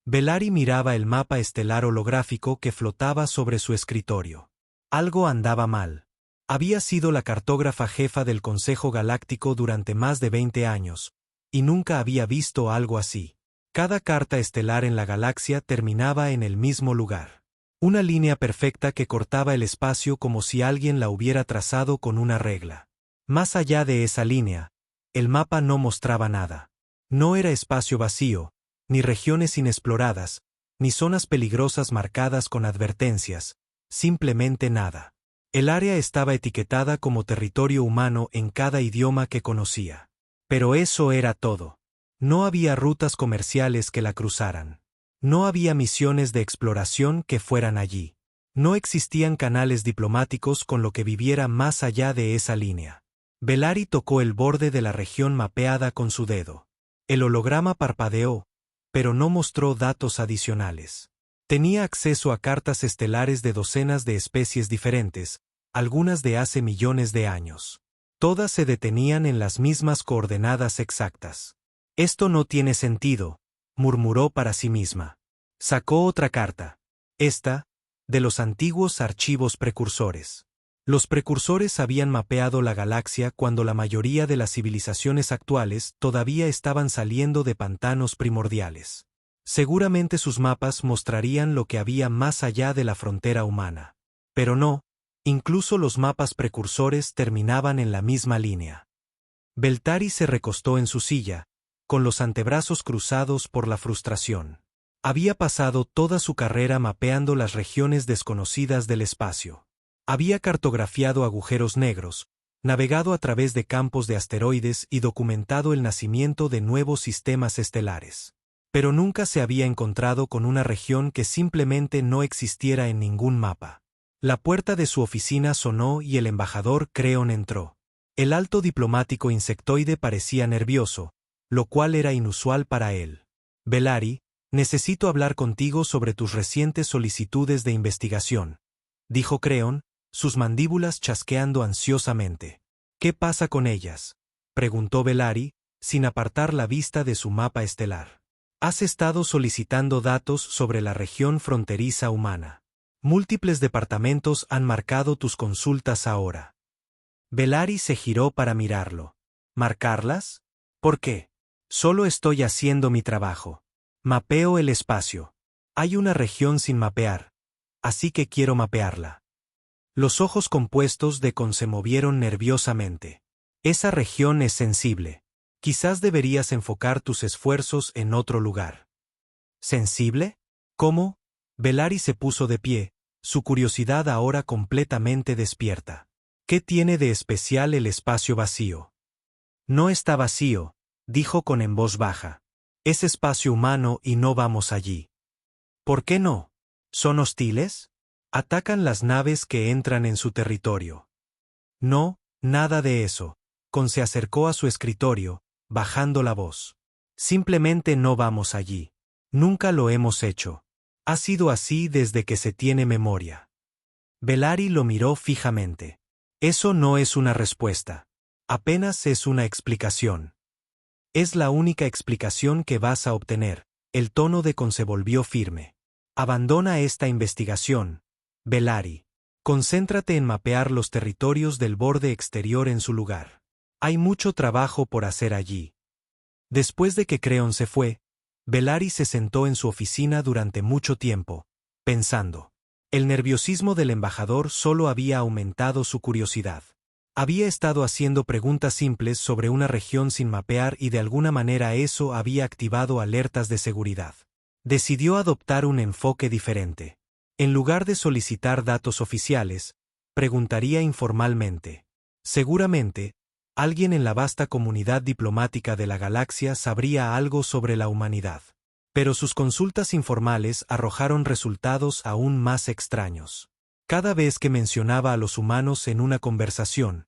Bellari miraba el mapa estelar holográfico que flotaba sobre su escritorio. Algo andaba mal. Había sido la cartógrafa jefa del Consejo Galáctico durante más de 20 años, y nunca había visto algo así. Cada carta estelar en la galaxia terminaba en el mismo lugar. Una línea perfecta que cortaba el espacio como si alguien la hubiera trazado con una regla. Más allá de esa línea, el mapa no mostraba nada. No era espacio vacío, ni regiones inexploradas, ni zonas peligrosas marcadas con advertencias, simplemente nada. El área estaba etiquetada como territorio humano en cada idioma que conocía. Pero eso era todo. No había rutas comerciales que la cruzaran. No había misiones de exploración que fueran allí. No existían canales diplomáticos con lo que viviera más allá de esa línea. Bellari tocó el borde de la región mapeada con su dedo. El holograma parpadeó, pero no mostró datos adicionales. Tenía acceso a cartas estelares de docenas de especies diferentes, algunas de hace millones de años. Todas se detenían en las mismas coordenadas exactas. Esto no tiene sentido, murmuró para sí misma. Sacó otra carta. Esta, de los antiguos archivos precursores. Los precursores habían mapeado la galaxia cuando la mayoría de las civilizaciones actuales todavía estaban saliendo de pantanos primordiales. Seguramente sus mapas mostrarían lo que había más allá de la frontera humana. Pero no, incluso los mapas precursores terminaban en la misma línea. Beltari se recostó en su silla, con los antebrazos cruzados por la frustración. Había pasado toda su carrera mapeando las regiones desconocidas del espacio. Había cartografiado agujeros negros, navegado a través de campos de asteroides y documentado el nacimiento de nuevos sistemas estelares. Pero nunca se había encontrado con una región que simplemente no existiera en ningún mapa. La puerta de su oficina sonó y el embajador Creon entró. El alto diplomático insectoide parecía nervioso, lo cual era inusual para él. Bellari, necesito hablar contigo sobre tus recientes solicitudes de investigación, dijo Creon, sus mandíbulas chasqueando ansiosamente. ¿Qué pasa con ellas?, preguntó Bellari, sin apartar la vista de su mapa estelar. Has estado solicitando datos sobre la región fronteriza humana. Múltiples departamentos han marcado tus consultas ahora. Bellari se giró para mirarlo. ¿Marcarlas? ¿Por qué? Solo estoy haciendo mi trabajo. Mapeo el espacio. Hay una región sin mapear, así que quiero mapearla. Los ojos compuestos de Con se movieron nerviosamente. Esa región es sensible. Quizás deberías enfocar tus esfuerzos en otro lugar. ¿Sensible? ¿Cómo? Bellari se puso de pie, su curiosidad ahora completamente despierta. ¿Qué tiene de especial el espacio vacío? No está vacío, dijo Con en voz baja. Es espacio humano y no vamos allí. ¿Por qué no? ¿Son hostiles? ¿Atacan las naves que entran en su territorio? No, nada de eso. Con se acercó a su escritorio, bajando la voz. Simplemente no vamos allí. Nunca lo hemos hecho. Ha sido así desde que se tiene memoria. Bellari lo miró fijamente. Eso no es una respuesta. Apenas es una explicación. Es la única explicación que vas a obtener. El tono de Con se volvió firme. Abandona esta investigación, Bellari. Concéntrate en mapear los territorios del borde exterior en su lugar. Hay mucho trabajo por hacer allí. Después de que Creon se fue, Bellari se sentó en su oficina durante mucho tiempo, pensando. El nerviosismo del embajador solo había aumentado su curiosidad. Había estado haciendo preguntas simples sobre una región sin mapear y de alguna manera eso había activado alertas de seguridad. Decidió adoptar un enfoque diferente. En lugar de solicitar datos oficiales, preguntaría informalmente. Seguramente, alguien en la vasta comunidad diplomática de la galaxia sabría algo sobre la humanidad. Pero sus consultas informales arrojaron resultados aún más extraños. Cada vez que mencionaba a los humanos en una conversación,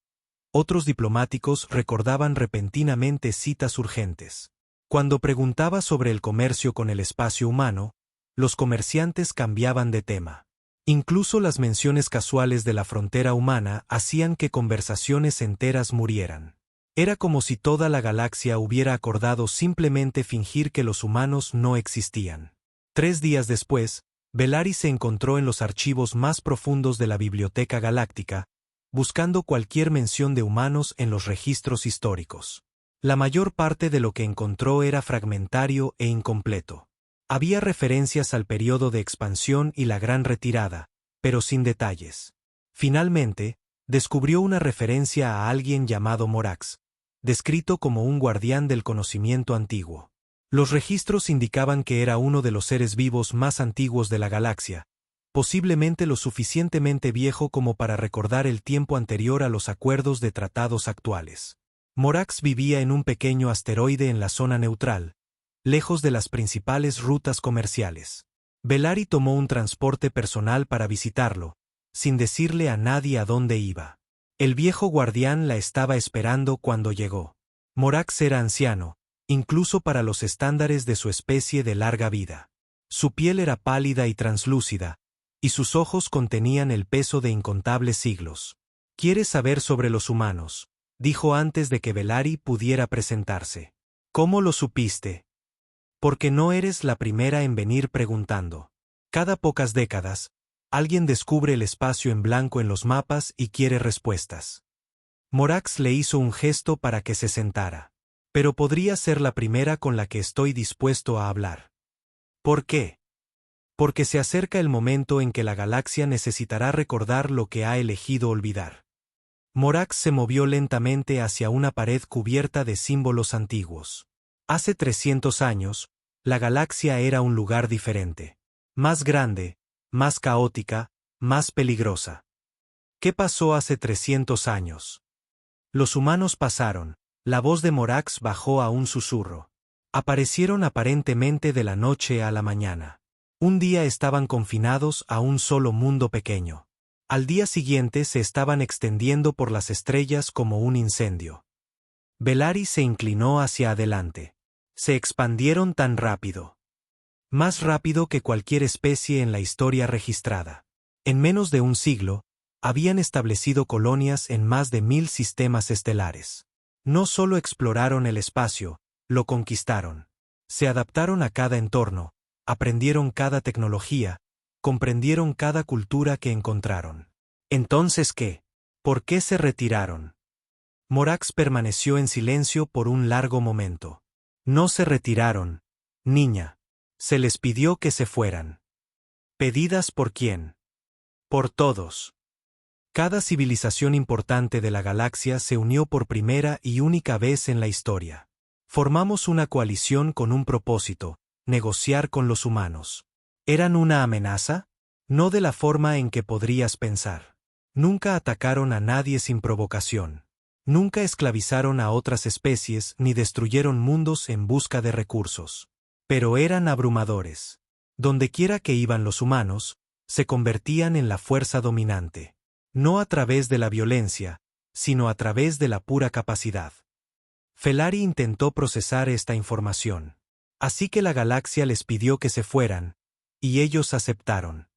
otros diplomáticos recordaban repentinamente citas urgentes. Cuando preguntaba sobre el comercio con el espacio humano, los comerciantes cambiaban de tema. Incluso las menciones casuales de la frontera humana hacían que conversaciones enteras murieran. Era como si toda la galaxia hubiera acordado simplemente fingir que los humanos no existían. 3 días después, Bellari se encontró en los archivos más profundos de la Biblioteca Galáctica, buscando cualquier mención de humanos en los registros históricos. La mayor parte de lo que encontró era fragmentario e incompleto. Había referencias al periodo de expansión y la Gran Retirada, pero sin detalles. Finalmente, descubrió una referencia a alguien llamado Morax, descrito como un guardián del conocimiento antiguo. Los registros indicaban que era uno de los seres vivos más antiguos de la galaxia, posiblemente lo suficientemente viejo como para recordar el tiempo anterior a los acuerdos de tratados actuales. Morax vivía en un pequeño asteroide en la zona neutral, lejos de las principales rutas comerciales. Bellari tomó un transporte personal para visitarlo, sin decirle a nadie a dónde iba. El viejo guardián la estaba esperando cuando llegó. Morax era anciano, incluso para los estándares de su especie de larga vida. Su piel era pálida y translúcida, y sus ojos contenían el peso de incontables siglos. «¿Quieres saber sobre los humanos?», dijo antes de que Bellari pudiera presentarse. «¿Cómo lo supiste?». «Porque no eres la primera en venir preguntando. Cada pocas décadas, alguien descubre el espacio en blanco en los mapas y quiere respuestas». Morax le hizo un gesto para que se sentara. «Pero podría ser la primera con la que estoy dispuesto a hablar». «¿Por qué?». «Porque se acerca el momento en que la galaxia necesitará recordar lo que ha elegido olvidar». Morax se movió lentamente hacia una pared cubierta de símbolos antiguos. Hace 300 años, la galaxia era un lugar diferente. Más grande, más caótica, más peligrosa. ¿Qué pasó hace 300 años? Los humanos pasaron. La voz de Morax bajó a un susurro. Aparecieron aparentemente de la noche a la mañana. Un día estaban confinados a un solo mundo pequeño. Al día siguiente se estaban extendiendo por las estrellas como un incendio. Bellari se inclinó hacia adelante. Se expandieron tan rápido. Más rápido que cualquier especie en la historia registrada. En menos de un siglo, habían establecido colonias en más de 1000 sistemas estelares. No solo exploraron el espacio, lo conquistaron. Se adaptaron a cada entorno, aprendieron cada tecnología, comprendieron cada cultura que encontraron. ¿Entonces qué? ¿Por qué se retiraron? Morax permaneció en silencio por un largo momento. No se retiraron, niña. Se les pidió que se fueran. ¿Pedidas por quién? Por todos. Cada civilización importante de la galaxia se unió por primera y única vez en la historia. Formamos una coalición con un propósito: negociar con los humanos. ¿Eran una amenaza? No de la forma en que podrías pensar. Nunca atacaron a nadie sin provocación. Nunca esclavizaron a otras especies ni destruyeron mundos en busca de recursos. Pero eran abrumadores. Dondequiera que iban los humanos, se convertían en la fuerza dominante. No a través de la violencia, sino a través de la pura capacidad. Bellari intentó procesar esta información. Así que la galaxia les pidió que se fueran, y ellos aceptaron.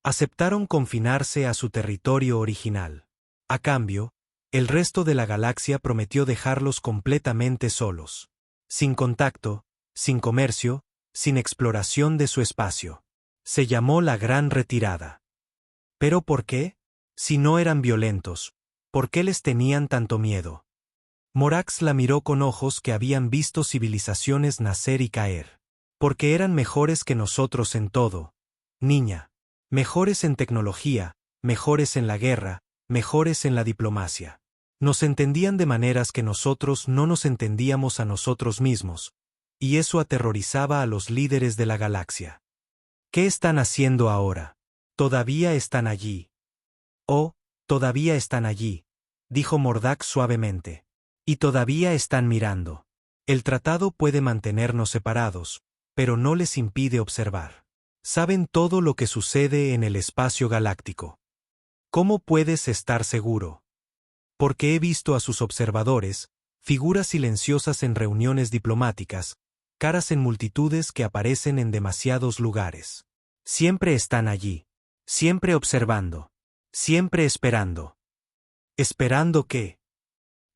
Aceptaron confinarse a su territorio original. A cambio, el resto de la galaxia prometió dejarlos completamente solos. Sin contacto, sin comercio, sin exploración de su espacio. Se llamó la Gran Retirada. ¿Pero por qué? Si no eran violentos, ¿por qué les tenían tanto miedo? Morax la miró con ojos que habían visto civilizaciones nacer y caer. Porque eran mejores que nosotros en todo, niña. Mejores en tecnología, mejores en la guerra, mejores en la diplomacia. Nos entendían de maneras que nosotros no nos entendíamos a nosotros mismos, y eso aterrorizaba a los líderes de la galaxia. ¿Qué están haciendo ahora? Todavía están allí. Oh, todavía están allí, dijo Mordax suavemente. Y todavía están mirando. El tratado puede mantenernos separados, pero no les impide observar. Saben todo lo que sucede en el espacio galáctico. ¿Cómo puedes estar seguro? Porque he visto a sus observadores, figuras silenciosas en reuniones diplomáticas, caras en multitudes que aparecen en demasiados lugares. Siempre están allí. Siempre observando. Siempre esperando. ¿Esperando qué?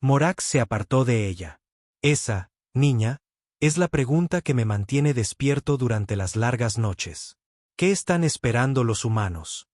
Morax se apartó de ella. Esa, niña, Es la pregunta que me mantiene despierto durante las largas noches. ¿Qué están esperando los humanos?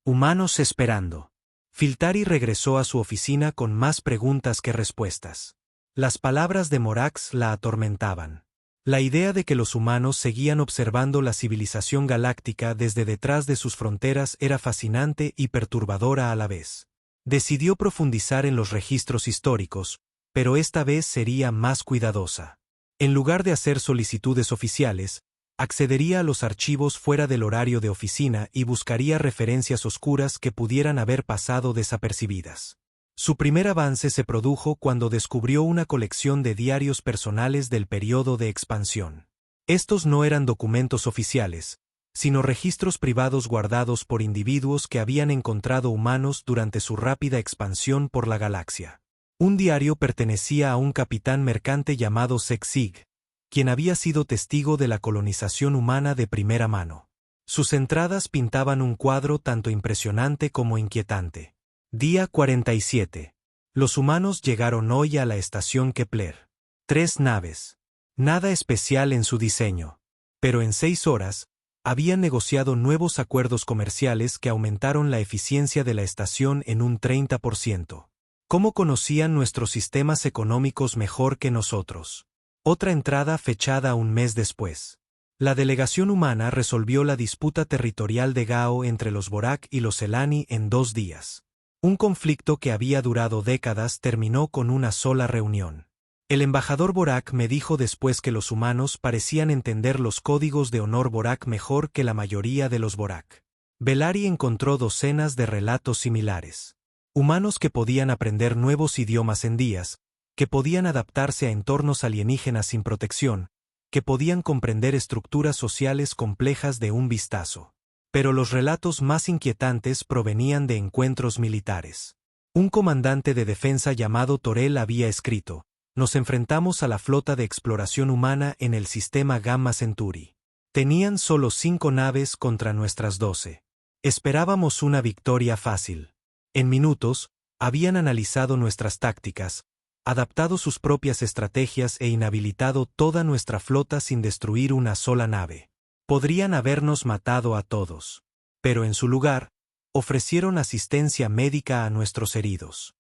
Humanos esperando. Filtari regresó a su oficina con más preguntas que respuestas. Las palabras de Morax la atormentaban. La idea de que los humanos seguían observando la civilización galáctica desde detrás de sus fronteras era fascinante y perturbadora a la vez. Decidió profundizar en los registros históricos, pero esta vez sería más cuidadosa. En lugar de hacer solicitudes oficiales, accedería a los archivos fuera del horario de oficina y buscaría referencias oscuras que pudieran haber pasado desapercibidas. Su primer avance se produjo cuando descubrió una colección de diarios personales del periodo de expansión. Estos no eran documentos oficiales, sino registros privados guardados por individuos que habían encontrado humanos durante su rápida expansión por la galaxia. Un diario pertenecía a un capitán mercante llamado Sexig, quien había sido testigo de la colonización humana de primera mano. Sus entradas pintaban un cuadro tanto impresionante como inquietante. Día 47. Los humanos llegaron hoy a la estación Kepler. 3 naves. Nada especial en su diseño. Pero en 6 horas, habían negociado nuevos acuerdos comerciales que aumentaron la eficiencia de la estación en un 30%. ¿Cómo conocían nuestros sistemas económicos mejor que nosotros? Otra entrada fechada un mes después. La delegación humana resolvió la disputa territorial de Gao entre los Borak y los Elani en 2 días. Un conflicto que había durado décadas terminó con una sola reunión. El embajador Borak me dijo después que los humanos parecían entender los códigos de honor Borak mejor que la mayoría de los Borak. Belari encontró docenas de relatos similares. Humanos que podían aprender nuevos idiomas en días, que podían adaptarse a entornos alienígenas sin protección, que podían comprender estructuras sociales complejas de un vistazo. Pero los relatos más inquietantes provenían de encuentros militares. Un comandante de defensa llamado Torel había escrito: «Nos enfrentamos a la flota de exploración humana en el sistema Gamma Centauri. Tenían solo 5 naves contra nuestras 12. Esperábamos una victoria fácil. En minutos, habían analizado nuestras tácticas, adaptado sus propias estrategias e inhabilitado toda nuestra flota sin destruir una sola nave. Podrían habernos matado a todos. Pero en su lugar, ofrecieron asistencia médica a nuestros heridos».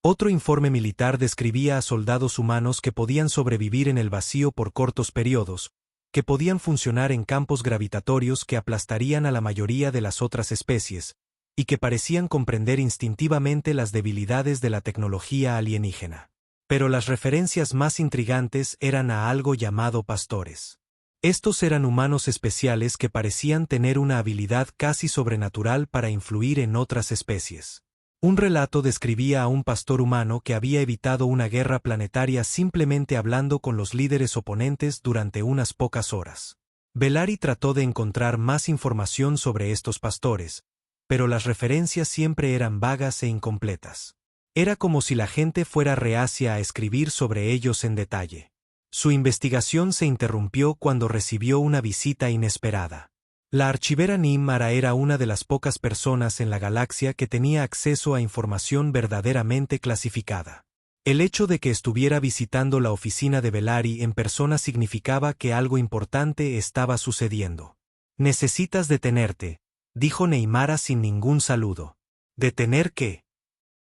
Otro informe militar describía a soldados humanos que podían sobrevivir en el vacío por cortos periodos, que podían funcionar en campos gravitatorios que aplastarían a la mayoría de las otras especies, y que parecían comprender instintivamente las debilidades de la tecnología alienígena. Pero las referencias más intrigantes eran a algo llamado pastores. Estos eran humanos especiales que parecían tener una habilidad casi sobrenatural para influir en otras especies. Un relato describía a un pastor humano que había evitado una guerra planetaria simplemente hablando con los líderes oponentes durante unas pocas horas. Belari trató de encontrar más información sobre estos pastores, pero las referencias siempre eran vagas e incompletas. Era como si la gente fuera reacia a escribir sobre ellos en detalle. Su investigación se interrumpió cuando recibió una visita inesperada. La archivera Nimara era una de las pocas personas en la galaxia que tenía acceso a información verdaderamente clasificada. El hecho de que estuviera visitando la oficina de Belari en persona significaba que algo importante estaba sucediendo. «Necesitas detenerte», dijo Neymara sin ningún saludo. «¿Detener qué?»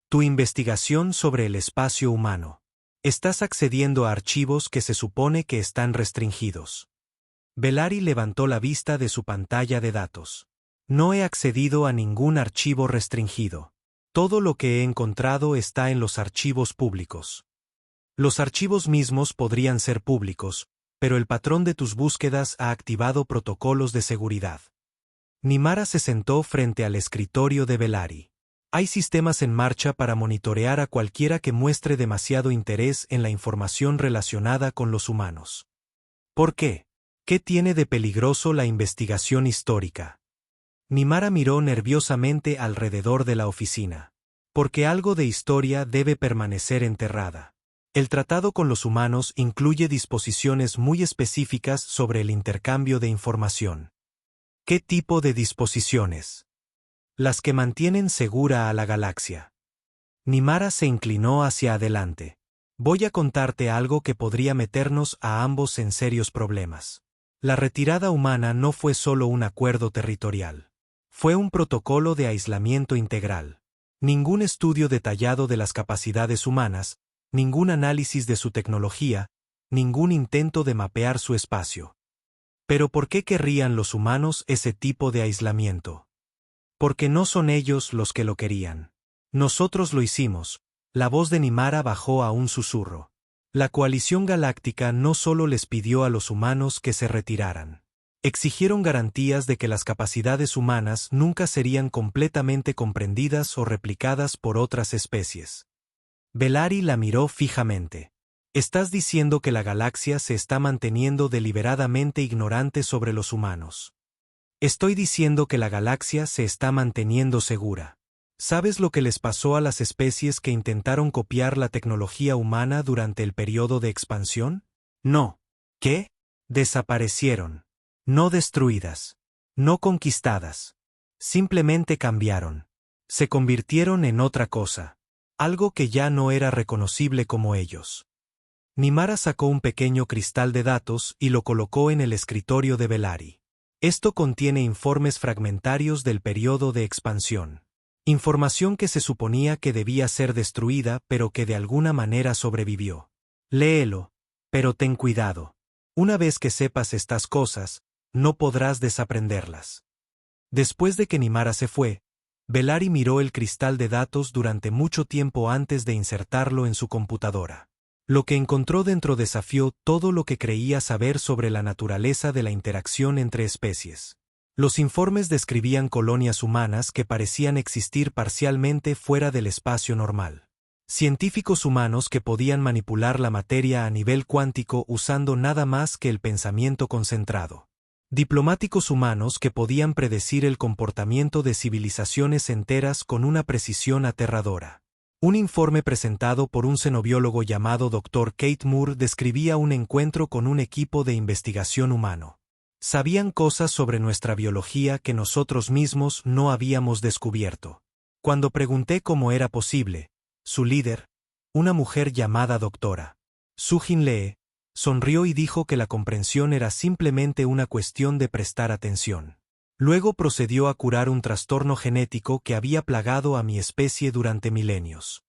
«Tu investigación sobre el espacio humano. Estás accediendo a archivos que se supone que están restringidos». Belari levantó la vista de su pantalla de datos. «No he accedido a ningún archivo restringido. Todo lo que he encontrado está en los archivos públicos. Los archivos mismos podrían ser públicos, pero el patrón de tus búsquedas ha activado protocolos de seguridad». Nimara se sentó frente al escritorio de Belari. «Hay sistemas en marcha para monitorear a cualquiera que muestre demasiado interés en la información relacionada con los humanos». «¿Por qué? ¿Qué tiene de peligroso la investigación histórica?». Nimara miró nerviosamente alrededor de la oficina. «Porque algo de historia debe permanecer enterrada. El tratado con los humanos incluye disposiciones muy específicas sobre el intercambio de información». «¿Qué tipo de disposiciones?». «Las que mantienen segura a la galaxia». Nimara se inclinó hacia adelante. Voy a contarte algo que podría meternos a ambos en serios problemas. La retirada humana no fue solo un acuerdo territorial. Fue un protocolo de aislamiento integral. Ningún estudio detallado de las capacidades humanas, ningún análisis de su tecnología, ningún intento de mapear su espacio. ¿Pero por qué querrían los humanos ese tipo de aislamiento? Porque no son ellos los que lo querían. Nosotros lo hicimos. La voz de Nimara bajó a un susurro. La coalición galáctica no solo les pidió a los humanos que se retiraran. Exigieron garantías de que las capacidades humanas nunca serían completamente comprendidas o replicadas por otras especies. Belari la miró fijamente. ¿Estás diciendo que la galaxia se está manteniendo deliberadamente ignorante sobre los humanos? Estoy diciendo que la galaxia se está manteniendo segura. ¿Sabes lo que les pasó a las especies que intentaron copiar la tecnología humana durante el periodo de expansión? No. ¿Qué? Desaparecieron. No destruidas. No conquistadas. Simplemente cambiaron. Se convirtieron en otra cosa. Algo que ya no era reconocible como ellos. Nimara sacó un pequeño cristal de datos y lo colocó en el escritorio de Belari. Esto contiene informes fragmentarios del periodo de expansión. Información que se suponía que debía ser destruida pero que de alguna manera sobrevivió. Léelo, pero ten cuidado. Una vez que sepas estas cosas, no podrás desaprenderlas. Después de que Nimara se fue, Belari miró el cristal de datos durante mucho tiempo antes de insertarlo en su computadora. Lo que encontró dentro desafió todo lo que creía saber sobre la naturaleza de la interacción entre especies. Los informes describían colonias humanas que parecían existir parcialmente fuera del espacio normal. Científicos humanos que podían manipular la materia a nivel cuántico usando nada más que el pensamiento concentrado. Diplomáticos humanos que podían predecir el comportamiento de civilizaciones enteras con una precisión aterradora. Un informe presentado por un xenobiólogo llamado Dr. Kate Moore describía un encuentro con un equipo de investigación humano. Sabían cosas sobre nuestra biología que nosotros mismos no habíamos descubierto. Cuando pregunté cómo era posible, su líder, una mujer llamada Dra. Sujin Lee, sonrió y dijo que la comprensión era simplemente una cuestión de prestar atención. Luego procedió a curar un trastorno genético que había plagado a mi especie durante milenios.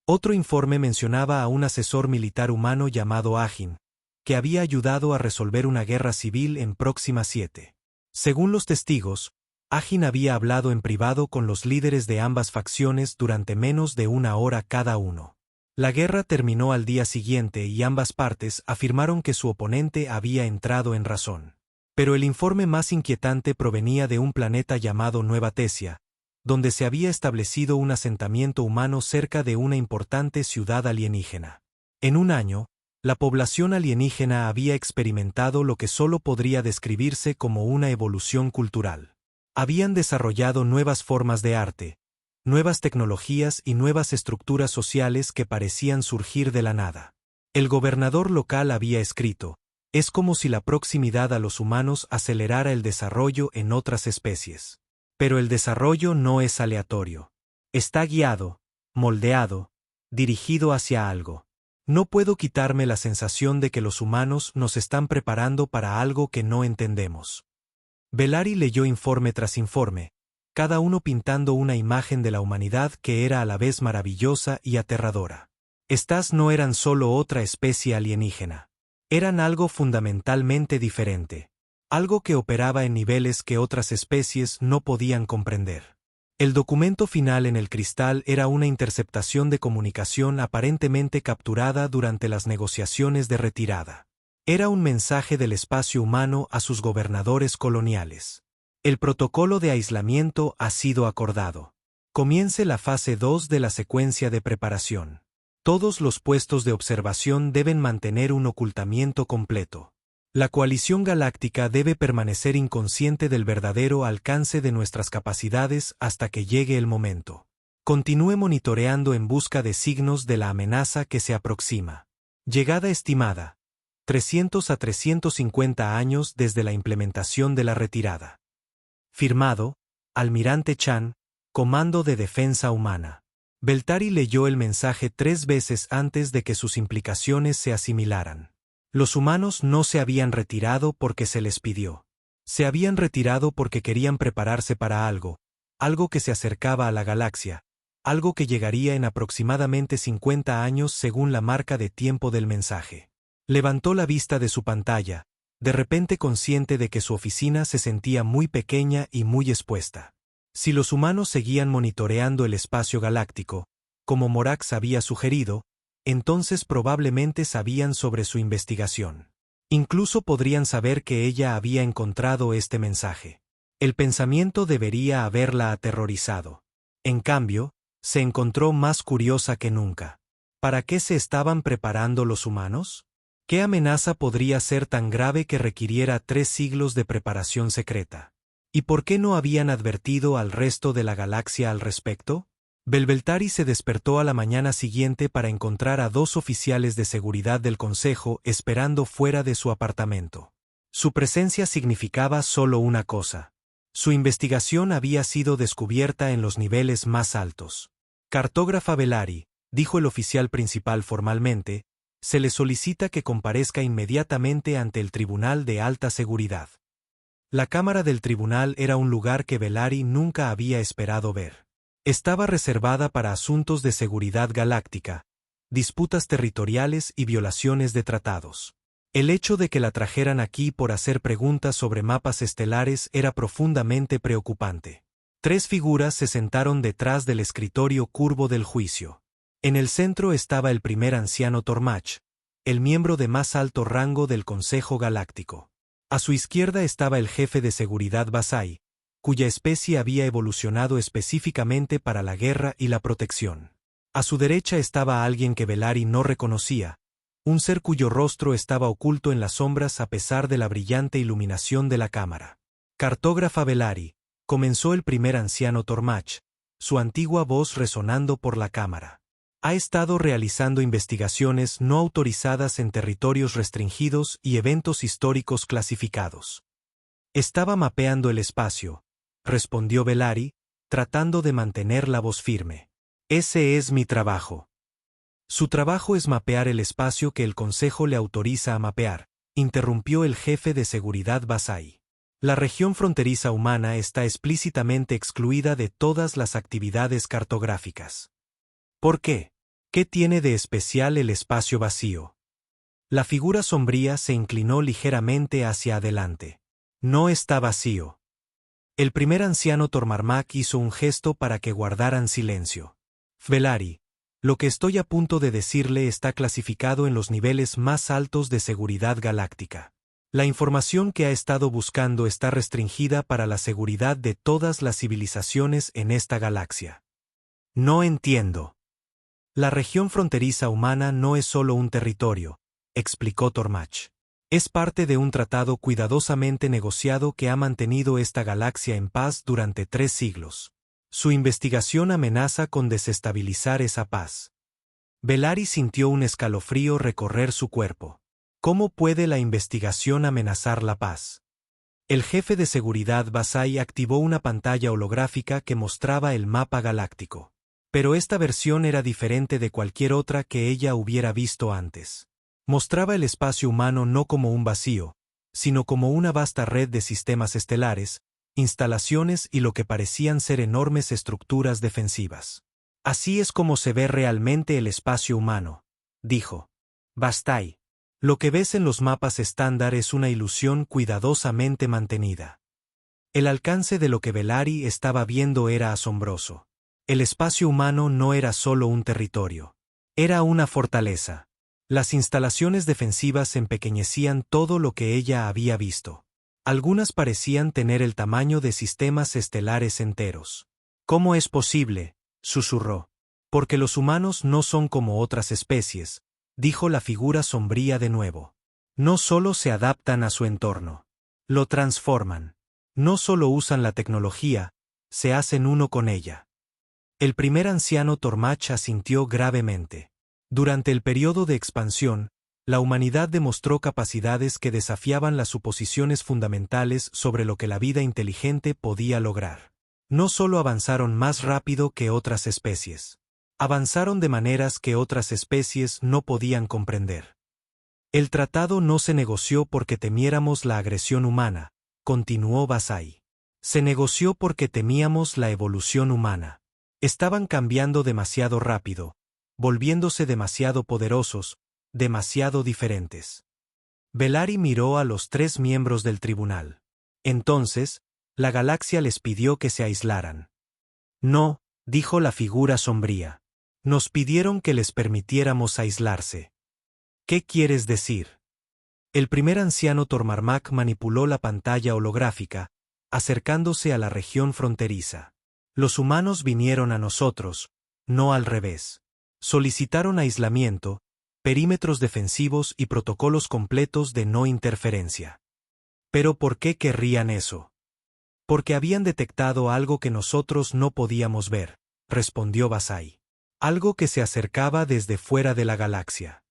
Otro informe mencionaba a un asesor militar humano llamado Ajin, que había ayudado a resolver una guerra civil en Próxima 7. Según los testigos, Ajin había hablado en privado con los líderes de ambas facciones durante menos de una hora cada uno. La guerra terminó al día siguiente y ambas partes afirmaron que su oponente había entrado en razón. Pero el informe más inquietante provenía de un planeta llamado Nueva Tesia, donde se había establecido un asentamiento humano cerca de una importante ciudad alienígena. En un año, la población alienígena había experimentado lo que solo podría describirse como una evolución cultural. Habían desarrollado nuevas formas de arte, nuevas tecnologías y nuevas estructuras sociales que parecían surgir de la nada. El gobernador local había escrito: es como si la proximidad a los humanos acelerara el desarrollo en otras especies. Pero el desarrollo no es aleatorio. Está guiado, moldeado, dirigido hacia algo. No puedo quitarme la sensación de que los humanos nos están preparando para algo que no entendemos. Belari leyó informe tras informe, cada uno pintando una imagen de la humanidad que era a la vez maravillosa y aterradora. Estas no eran solo otra especie alienígena. Eran algo fundamentalmente diferente. Algo que operaba en niveles que otras especies no podían comprender. El documento final en el cristal era una interceptación de comunicación aparentemente capturada durante las negociaciones de retirada. Era un mensaje del espacio humano a sus gobernadores coloniales. El protocolo de aislamiento ha sido acordado. Comience la fase 2 de la secuencia de preparación. Todos los puestos de observación deben mantener un ocultamiento completo. La coalición galáctica debe permanecer inconsciente del verdadero alcance de nuestras capacidades hasta que llegue el momento. Continúe monitoreando en busca de signos de la amenaza que se aproxima. Llegada estimada: 300 a 350 años desde la implementación de la retirada. Firmado: Almirante Chan, Comando de Defensa Humana. Beltari leyó el mensaje 3 veces antes de que sus implicaciones se asimilaran. Los humanos no se habían retirado porque se les pidió. Se habían retirado porque querían prepararse para algo que se acercaba a la galaxia, algo que llegaría en aproximadamente 50 años según la marca de tiempo del mensaje. Levantó la vista de su pantalla, de repente consciente de que su oficina se sentía muy pequeña y muy expuesta. Si los humanos seguían monitoreando el espacio galáctico, como Morax había sugerido, entonces probablemente sabían sobre su investigación. Incluso podrían saber que ella había encontrado este mensaje. El pensamiento debería haberla aterrorizado. En cambio, se encontró más curiosa que nunca. ¿Para qué se estaban preparando los humanos? ¿Qué amenaza podría ser tan grave que requiriera 3 siglos de preparación secreta? ¿Y por qué no habían advertido al resto de la galaxia al respecto? Belbeltari se despertó a la mañana siguiente para encontrar a 2 oficiales de seguridad del Consejo esperando fuera de su apartamento. Su presencia significaba solo una cosa. Su investigación había sido descubierta en los niveles más altos. Cartógrafa Belari, dijo el oficial principal formalmente, se le solicita que comparezca inmediatamente ante el Tribunal de Alta Seguridad. La cámara del tribunal era un lugar que Belari nunca había esperado ver. Estaba reservada para asuntos de seguridad galáctica, disputas territoriales y violaciones de tratados. El hecho de que la trajeran aquí por hacer preguntas sobre mapas estelares era profundamente preocupante. 3 figuras se sentaron detrás del escritorio curvo del juicio. En el centro estaba el primer anciano Tormach, el miembro de más alto rango del Consejo Galáctico. A su izquierda estaba el jefe de seguridad Basai, cuya especie había evolucionado específicamente para la guerra y la protección. A su derecha estaba alguien que Belari no reconocía, un ser cuyo rostro estaba oculto en las sombras a pesar de la brillante iluminación de la cámara. Cartógrafa Belari, comenzó el primer anciano Tormach, su antigua voz resonando por la cámara. Ha estado realizando investigaciones no autorizadas en territorios restringidos y eventos históricos clasificados. Estaba mapeando el espacio, respondió Belari, tratando de mantener la voz firme. Ese es mi trabajo. Su trabajo es mapear el espacio que el Consejo le autoriza a mapear, interrumpió el jefe de seguridad Basai. La región fronteriza humana está explícitamente excluida de todas las actividades cartográficas. ¿Por qué? ¿Qué tiene de especial el espacio vacío? La figura sombría se inclinó ligeramente hacia adelante. No está vacío. El primer anciano Tormarmak hizo un gesto para que guardaran silencio. Belari, lo que estoy a punto de decirle está clasificado en los niveles más altos de seguridad galáctica. La información que ha estado buscando está restringida para la seguridad de todas las civilizaciones en esta galaxia. No entiendo. La región fronteriza humana no es solo un territorio, explicó Tormach. Es parte de un tratado cuidadosamente negociado que ha mantenido esta galaxia en paz durante 3 siglos. Su investigación amenaza con desestabilizar esa paz. Belari sintió un escalofrío recorrer su cuerpo. ¿Cómo puede la investigación amenazar la paz? El jefe de seguridad Basai activó una pantalla holográfica que mostraba el mapa galáctico. Pero esta versión era diferente de cualquier otra que ella hubiera visto antes. Mostraba el espacio humano no como un vacío, sino como una vasta red de sistemas estelares, instalaciones y lo que parecían ser enormes estructuras defensivas. Así es como se ve realmente el espacio humano, dijo Bastai. Lo que ves en los mapas estándar es una ilusión cuidadosamente mantenida. El alcance de lo que Belari estaba viendo era asombroso. El espacio humano no era solo un territorio. Era una fortaleza. Las instalaciones defensivas empequeñecían todo lo que ella había visto. Algunas parecían tener el tamaño de sistemas estelares enteros. ¿Cómo es posible?, susurró. Porque los humanos no son como otras especies, dijo la figura sombría de nuevo. No solo se adaptan a su entorno. Lo transforman. No solo usan la tecnología, se hacen uno con ella. El primer anciano Tormach asintió gravemente. Durante el periodo de expansión, la humanidad demostró capacidades que desafiaban las suposiciones fundamentales sobre lo que la vida inteligente podía lograr. No solo avanzaron más rápido que otras especies. Avanzaron de maneras que otras especies no podían comprender. El tratado no se negoció porque temiéramos la agresión humana, continuó Vasai. Se negoció porque temíamos la evolución humana. Estaban cambiando demasiado rápido, volviéndose demasiado poderosos, demasiado diferentes. Belari miró a los 3 miembros del tribunal. Entonces, la galaxia les pidió que se aislaran. No, dijo la figura sombría. Nos pidieron que les permitiéramos aislarse. ¿Qué quieres decir? El primer anciano Tormarmak manipuló la pantalla holográfica, acercándose a la región fronteriza. Los humanos vinieron a nosotros, no al revés. Solicitaron aislamiento, perímetros defensivos y protocolos completos de no interferencia. ¿Pero por qué querrían eso? Porque habían detectado algo que nosotros no podíamos ver, respondió Vasai. Algo que se acercaba desde fuera de la galaxia.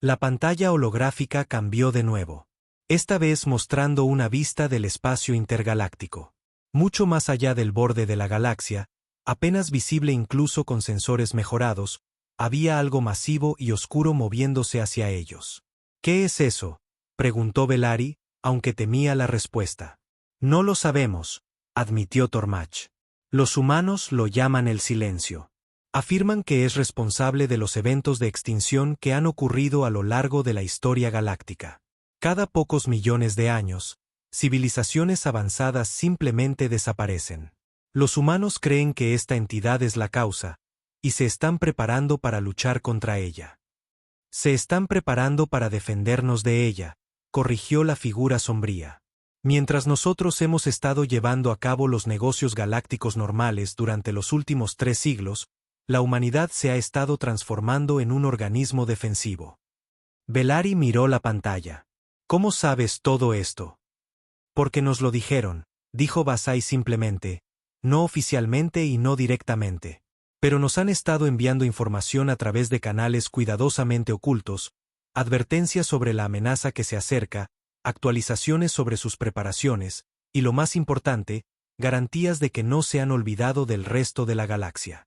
La pantalla holográfica cambió de nuevo, esta vez mostrando una vista del espacio intergaláctico. Mucho más allá del borde de la galaxia, apenas visible incluso con sensores mejorados, había algo masivo y oscuro moviéndose hacia ellos. ¿Qué es eso?, preguntó Belari, aunque temía la respuesta. No lo sabemos, admitió Tormach. Los humanos lo llaman el silencio. Afirman que es responsable de los eventos de extinción que han ocurrido a lo largo de la historia galáctica. Cada pocos millones de años, civilizaciones avanzadas simplemente desaparecen. Los humanos creen que esta entidad es la causa, y se están preparando para luchar contra ella. Se están preparando para defendernos de ella, corrigió la figura sombría. Mientras nosotros hemos estado llevando a cabo los negocios galácticos normales durante los últimos 3 siglos, la humanidad se ha estado transformando en un organismo defensivo. Belari miró la pantalla. ¿Cómo sabes todo esto? Porque nos lo dijeron, dijo Vasai simplemente, no oficialmente y no directamente. Pero nos han estado enviando información a través de canales cuidadosamente ocultos, advertencias sobre la amenaza que se acerca, actualizaciones sobre sus preparaciones, y lo más importante, garantías de que no se han olvidado del resto de la galaxia.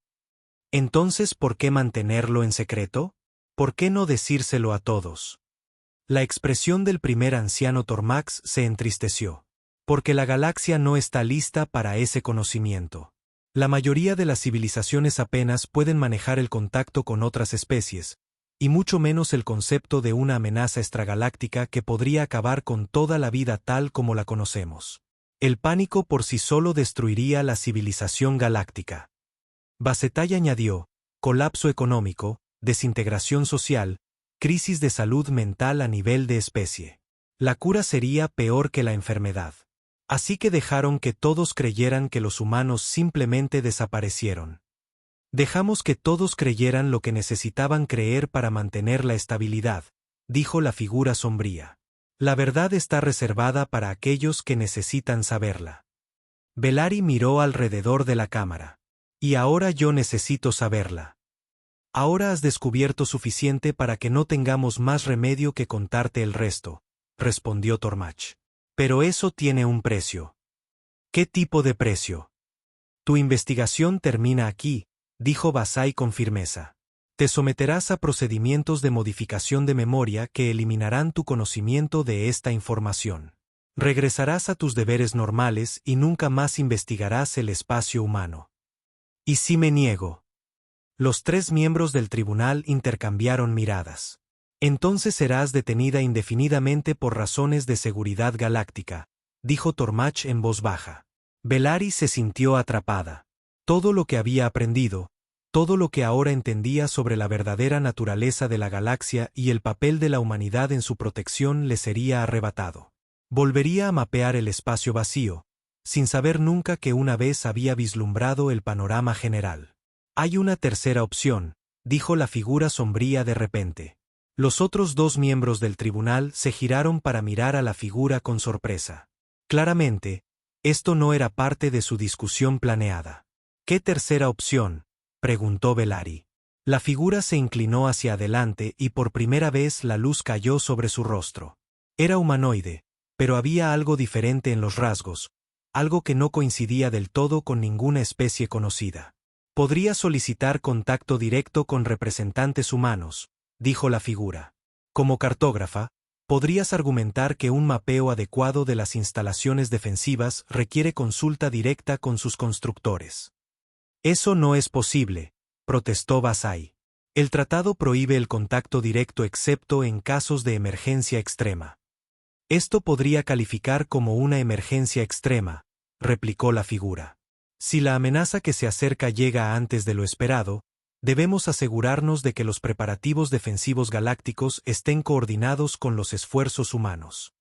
Entonces, ¿por qué mantenerlo en secreto? ¿Por qué no decírselo a todos? La expresión del primer anciano Tormax se entristeció. Porque la galaxia no está lista para ese conocimiento. La mayoría de las civilizaciones apenas pueden manejar el contacto con otras especies, y mucho menos el concepto de una amenaza extragaláctica que podría acabar con toda la vida tal como la conocemos. El pánico por sí solo destruiría la civilización galáctica. Bassetai añadió, colapso económico, desintegración social, crisis de salud mental a nivel de especie. La cura sería peor que la enfermedad. Así que dejaron que todos creyeran que los humanos simplemente desaparecieron. Dejamos que todos creyeran lo que necesitaban creer para mantener la estabilidad, dijo la figura sombría. La verdad está reservada para aquellos que necesitan saberla. Belari miró alrededor de la cámara. Y ahora yo necesito saberla. Ahora has descubierto suficiente para que no tengamos más remedio que contarte el resto, respondió Tormach. Pero eso tiene un precio. ¿Qué tipo de precio? Tu investigación termina aquí, dijo Vasai con firmeza. Te someterás a procedimientos de modificación de memoria que eliminarán tu conocimiento de esta información. Regresarás a tus deberes normales y nunca más investigarás el espacio humano. ¿Y si me niego? Los 3 miembros del tribunal intercambiaron miradas. Entonces serás detenida indefinidamente por razones de seguridad galáctica, dijo Tormach en voz baja. Belari se sintió atrapada. Todo lo que había aprendido, todo lo que ahora entendía sobre la verdadera naturaleza de la galaxia y el papel de la humanidad en su protección le sería arrebatado. Volvería a mapear el espacio vacío, sin saber nunca que una vez había vislumbrado el panorama general. Hay una tercera opción, dijo la figura sombría de repente. Los otros 2 miembros del tribunal se giraron para mirar a la figura con sorpresa. Claramente, esto no era parte de su discusión planeada. ¿Qué tercera opción?, preguntó Belari. La figura se inclinó hacia adelante y por primera vez la luz cayó sobre su rostro. Era humanoide, pero había algo diferente en los rasgos, algo que no coincidía del todo con ninguna especie conocida. Podría solicitar contacto directo con representantes humanos, dijo la figura. Como cartógrafa, podrías argumentar que un mapeo adecuado de las instalaciones defensivas requiere consulta directa con sus constructores. Eso no es posible, protestó Basai. El tratado prohíbe el contacto directo excepto en casos de emergencia extrema. Esto podría calificar como una emergencia extrema, replicó la figura. Si la amenaza que se acerca llega antes de lo esperado, debemos asegurarnos de que los preparativos defensivos galácticos estén coordinados con los esfuerzos humanos.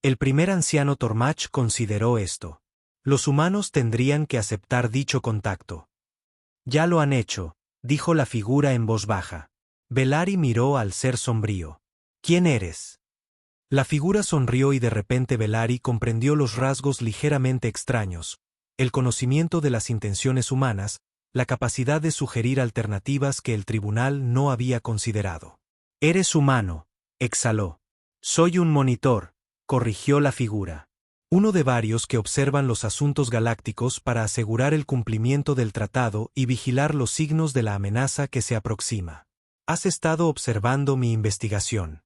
El primer anciano Tormach consideró esto. Los humanos tendrían que aceptar dicho contacto. Ya lo han hecho, dijo la figura en voz baja. Belari miró al ser sombrío. ¿Quién eres? La figura sonrió y de repente Belari comprendió los rasgos ligeramente extraños, el conocimiento de las intenciones humanas, la capacidad de sugerir alternativas que el tribunal no había considerado. Eres humano, exhaló. Soy un monitor, corrigió la figura. Uno de varios que observan los asuntos galácticos para asegurar el cumplimiento del tratado y vigilar los signos de la amenaza que se aproxima. Has estado observando mi investigación.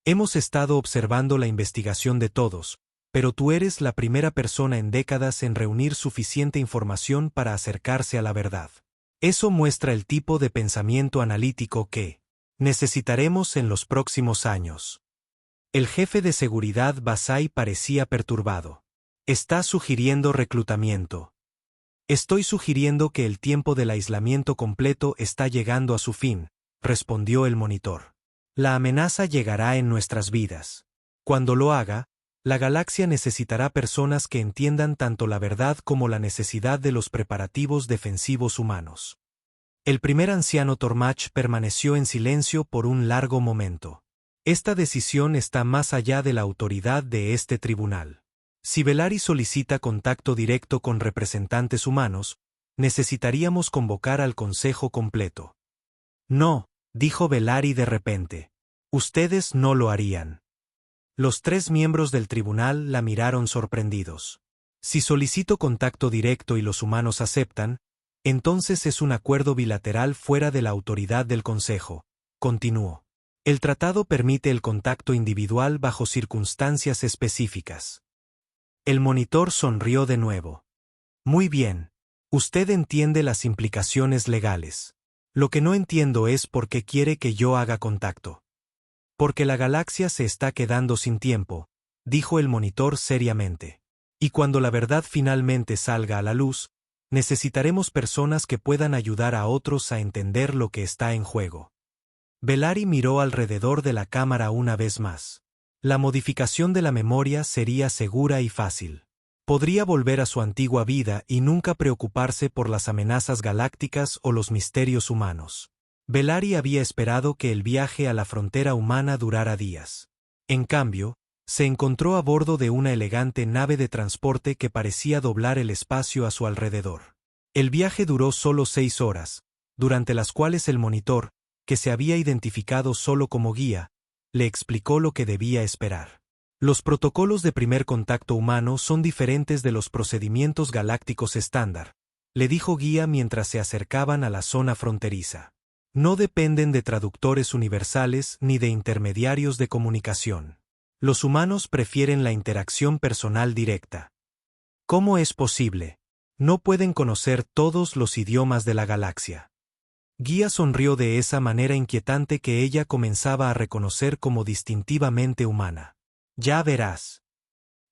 Hemos estado observando la investigación de todos, pero tú eres la primera persona en décadas en reunir suficiente información para acercarse a la verdad. Eso muestra el tipo de pensamiento analítico que necesitaremos en los próximos años. El jefe de seguridad Basai parecía perturbado. ¿Estás sugiriendo reclutamiento? Estoy sugiriendo que el tiempo del aislamiento completo está llegando a su fin, respondió el monitor. La amenaza llegará en nuestras vidas. Cuando lo haga, la galaxia necesitará personas que entiendan tanto la verdad como la necesidad de los preparativos defensivos humanos. El primer anciano Tormach permaneció en silencio por un largo momento. Esta decisión está más allá de la autoridad de este tribunal. Si Belari solicita contacto directo con representantes humanos, necesitaríamos convocar al consejo completo. No, dijo Belari de repente. Ustedes no lo harían. Los tres miembros del tribunal la miraron sorprendidos. Si solicito contacto directo y los humanos aceptan, entonces es un acuerdo bilateral fuera de la autoridad del consejo, continuó. El tratado permite el contacto individual bajo circunstancias específicas. El monitor sonrió de nuevo. Muy bien. Usted entiende las implicaciones legales. Lo que no entiendo es por qué quiere que yo haga contacto. Porque la galaxia se está quedando sin tiempo, dijo el monitor seriamente. Y cuando la verdad finalmente salga a la luz, necesitaremos personas que puedan ayudar a otros a entender lo que está en juego. Belari miró alrededor de la cámara una vez más. La modificación de la memoria sería segura y fácil. Podría volver a su antigua vida y nunca preocuparse por las amenazas galácticas o los misterios humanos. Belari había esperado que el viaje a la frontera humana durara días. En cambio, se encontró a bordo de una elegante nave de transporte que parecía doblar el espacio a su alrededor. El viaje duró solo 6 horas, durante las cuales el monitor, que se había identificado solo como guía, le explicó lo que debía esperar. Los protocolos de primer contacto humano son diferentes de los procedimientos galácticos estándar, le dijo Guía mientras se acercaban a la zona fronteriza. No dependen de traductores universales ni de intermediarios de comunicación. Los humanos prefieren la interacción personal directa. ¿Cómo es posible? No pueden conocer todos los idiomas de la galaxia. Guía sonrió de esa manera inquietante que ella comenzaba a reconocer como distintivamente humana. Ya verás.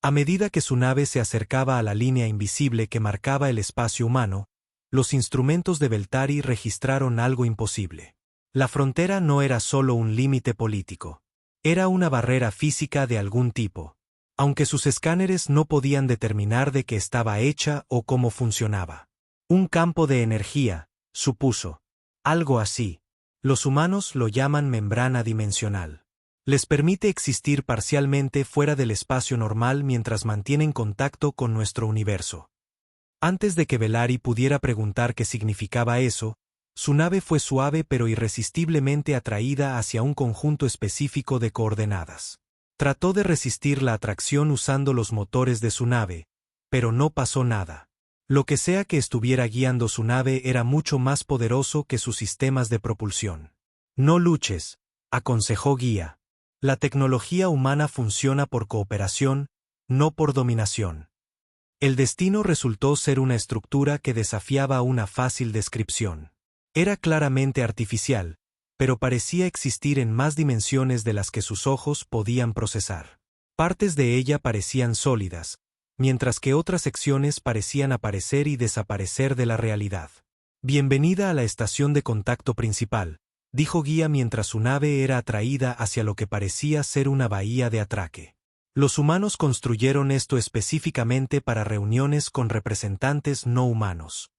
A medida que su nave se acercaba a la línea invisible que marcaba el espacio humano, los instrumentos de Beltari registraron algo imposible. La frontera no era solo un límite político. Era una barrera física de algún tipo, aunque sus escáneres no podían determinar de qué estaba hecha o cómo funcionaba. Un campo de energía, supuso. Algo así. Los humanos lo llaman membrana dimensional. Les permite existir parcialmente fuera del espacio normal mientras mantienen contacto con nuestro universo. Antes de que Belari pudiera preguntar qué significaba eso, su nave fue suave pero irresistiblemente atraída hacia un conjunto específico de coordenadas. Trató de resistir la atracción usando los motores de su nave, pero no pasó nada. Lo que sea que estuviera guiando su nave era mucho más poderoso que sus sistemas de propulsión. No luches, aconsejó Guía. La tecnología humana funciona por cooperación, no por dominación. El destino resultó ser una estructura que desafiaba una fácil descripción. Era claramente artificial, pero parecía existir en más dimensiones de las que sus ojos podían procesar. Partes de ella parecían sólidas, mientras que otras secciones parecían aparecer y desaparecer de la realidad. Bienvenida a la estación de contacto principal, dijo Guía mientras su nave era atraída hacia lo que parecía ser una bahía de atraque. Los humanos construyeron esto específicamente para reuniones con representantes no humanos.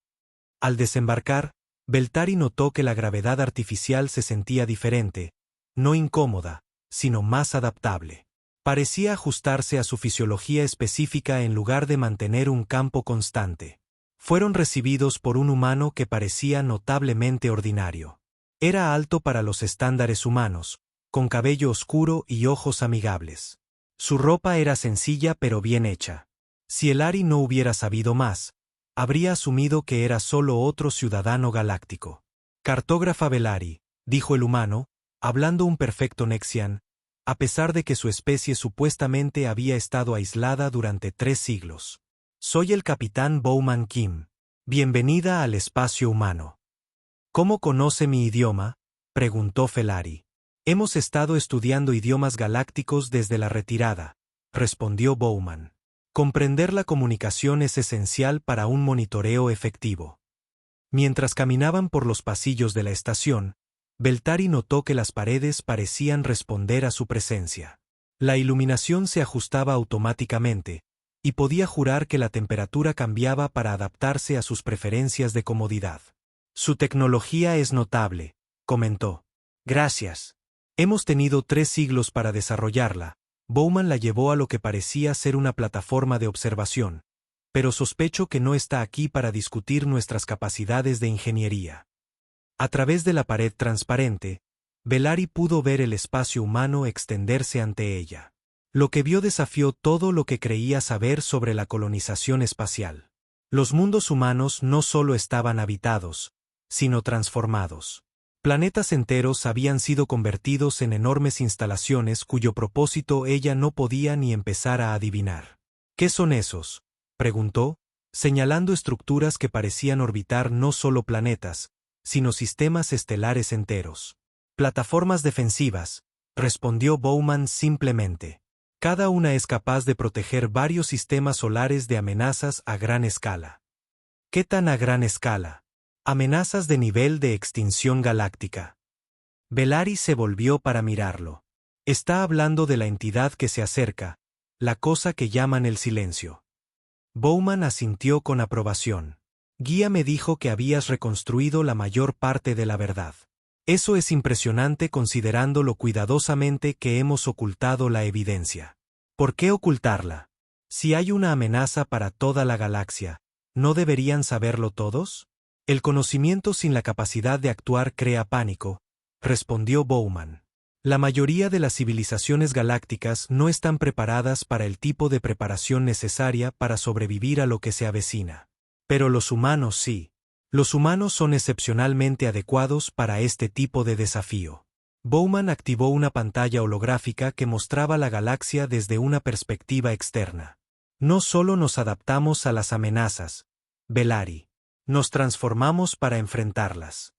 Al desembarcar, Beltari notó que la gravedad artificial se sentía diferente, no incómoda, sino más adaptable. Parecía ajustarse a su fisiología específica en lugar de mantener un campo constante. Fueron recibidos por un humano que parecía notablemente ordinario. Era alto para los estándares humanos, con cabello oscuro y ojos amigables. Su ropa era sencilla pero bien hecha. Si el Ari no hubiera sabido más, habría asumido que era solo otro ciudadano galáctico. Cartógrafa Belari, dijo el humano, hablando un perfecto Nexian, a pesar de que su especie supuestamente había estado aislada durante 3 siglos. Soy el capitán Bowman Kim. Bienvenida al espacio humano. ¿Cómo conoce mi idioma?, preguntó Felari. Hemos estado estudiando idiomas galácticos desde la retirada, respondió Bowman. Comprender la comunicación es esencial para un monitoreo efectivo. Mientras caminaban por los pasillos de la estación, Beltari notó que las paredes parecían responder a su presencia. La iluminación se ajustaba automáticamente, y podía jurar que la temperatura cambiaba para adaptarse a sus preferencias de comodidad. Su tecnología es notable, comentó. Gracias. Hemos tenido 3 siglos para desarrollarla. Bowman la llevó a lo que parecía ser una plataforma de observación, pero sospecho que no está aquí para discutir nuestras capacidades de ingeniería. A través de la pared transparente, Belari pudo ver el espacio humano extenderse ante ella. Lo que vio desafió todo lo que creía saber sobre la colonización espacial. Los mundos humanos no solo estaban habitados, sino transformados. Planetas enteros habían sido convertidos en enormes instalaciones cuyo propósito ella no podía ni empezar a adivinar. ¿Qué son esos?, preguntó, señalando estructuras que parecían orbitar no solo planetas, sino sistemas estelares enteros. Plataformas defensivas, respondió Bowman simplemente. Cada una es capaz de proteger varios sistemas solares de amenazas a gran escala. ¿Qué tan a gran escala? Amenazas de nivel de extinción galáctica. Belari se volvió para mirarlo. Está hablando de la entidad que se acerca, la cosa que llaman el silencio. Bowman asintió con aprobación. Guía me dijo que habías reconstruido la mayor parte de la verdad. Eso es impresionante considerando lo cuidadosamente que hemos ocultado la evidencia. ¿Por qué ocultarla? Si hay una amenaza para toda la galaxia, ¿no deberían saberlo todos? El conocimiento sin la capacidad de actuar crea pánico, respondió Bowman. La mayoría de las civilizaciones galácticas no están preparadas para el tipo de preparación necesaria para sobrevivir a lo que se avecina. Pero los humanos sí. Los humanos son excepcionalmente adecuados para este tipo de desafío. Bowman activó una pantalla holográfica que mostraba la galaxia desde una perspectiva externa. No solo nos adaptamos a las amenazas, Belari. Nos transformamos para enfrentarlas.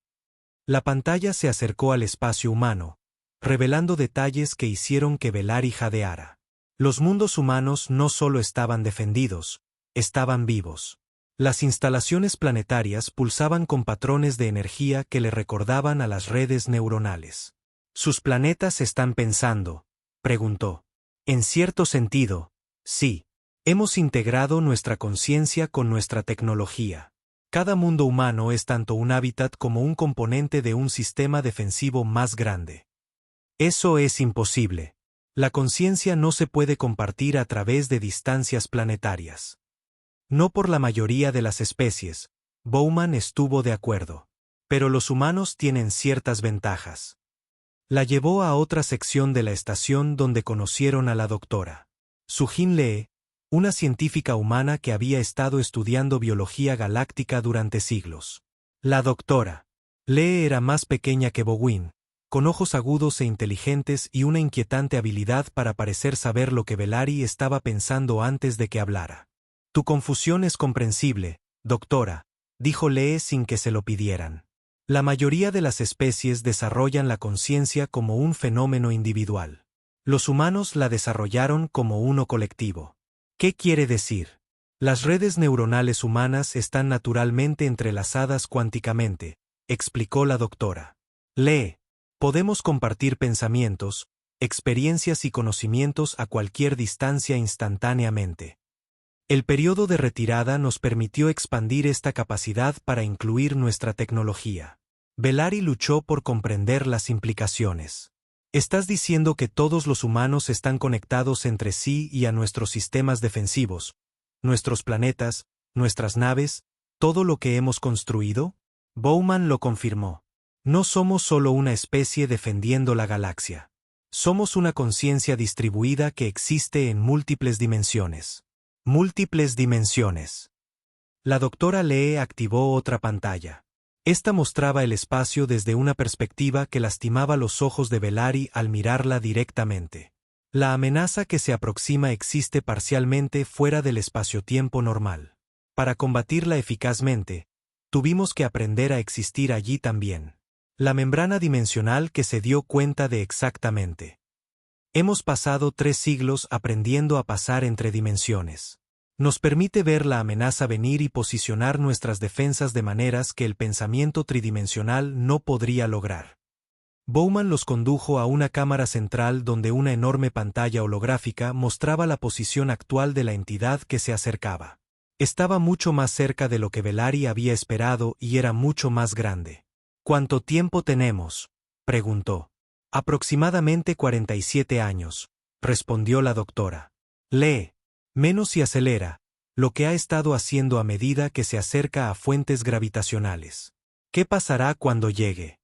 La pantalla se acercó al espacio humano, revelando detalles que hicieron que Belari jadeara. Los mundos humanos no solo estaban defendidos, estaban vivos. Las instalaciones planetarias pulsaban con patrones de energía que le recordaban a las redes neuronales. ¿Sus planetas están pensando?, preguntó. En cierto sentido, sí. Hemos integrado nuestra conciencia con nuestra tecnología. Cada mundo humano es tanto un hábitat como un componente de un sistema defensivo más grande. Eso es imposible. La conciencia no se puede compartir a través de distancias planetarias. No por la mayoría de las especies, Bowman estuvo de acuerdo. Pero los humanos tienen ciertas ventajas. La llevó a otra sección de la estación donde conocieron a la doctora Sujin Lee, una científica humana que había estado estudiando biología galáctica durante siglos. La doctora Lee era más pequeña que Bowen, con ojos agudos e inteligentes y una inquietante habilidad para parecer saber lo que Bellari estaba pensando antes de que hablara. Tu confusión es comprensible, doctora, dijo Lee sin que se lo pidieran. La mayoría de las especies desarrollan la conciencia como un fenómeno individual. Los humanos la desarrollaron como uno colectivo. ¿Qué quiere decir? Las redes neuronales humanas están naturalmente entrelazadas cuánticamente, explicó la doctora Lee. Podemos compartir pensamientos, experiencias y conocimientos a cualquier distancia instantáneamente. El periodo de retirada nos permitió expandir esta capacidad para incluir nuestra tecnología. Bellari luchó por comprender las implicaciones. ¿Estás diciendo que todos los humanos están conectados entre sí y a nuestros sistemas defensivos, nuestros planetas, nuestras naves, todo lo que hemos construido? Bowman lo confirmó. No somos solo una especie defendiendo la galaxia. Somos una conciencia distribuida que existe en múltiples dimensiones. Múltiples dimensiones. La doctora Lee activó otra pantalla. Esta mostraba el espacio desde una perspectiva que lastimaba los ojos de Bellari al mirarla directamente. La amenaza que se aproxima existe parcialmente fuera del espacio-tiempo normal. Para combatirla eficazmente, tuvimos que aprender a existir allí también. La membrana dimensional que se dio cuenta de exactamente. Hemos pasado 3 siglos aprendiendo a pasar entre dimensiones. Nos permite ver la amenaza venir y posicionar nuestras defensas de maneras que el pensamiento tridimensional no podría lograr. Bowman los condujo a una cámara central donde una enorme pantalla holográfica mostraba la posición actual de la entidad que se acercaba. Estaba mucho más cerca de lo que Bellari había esperado y era mucho más grande. ¿Cuánto tiempo tenemos?, preguntó. Aproximadamente 47 años, respondió la doctora Lee. Menos si acelera, lo que ha estado haciendo a medida que se acerca a fuentes gravitacionales. ¿Qué pasará cuando llegue?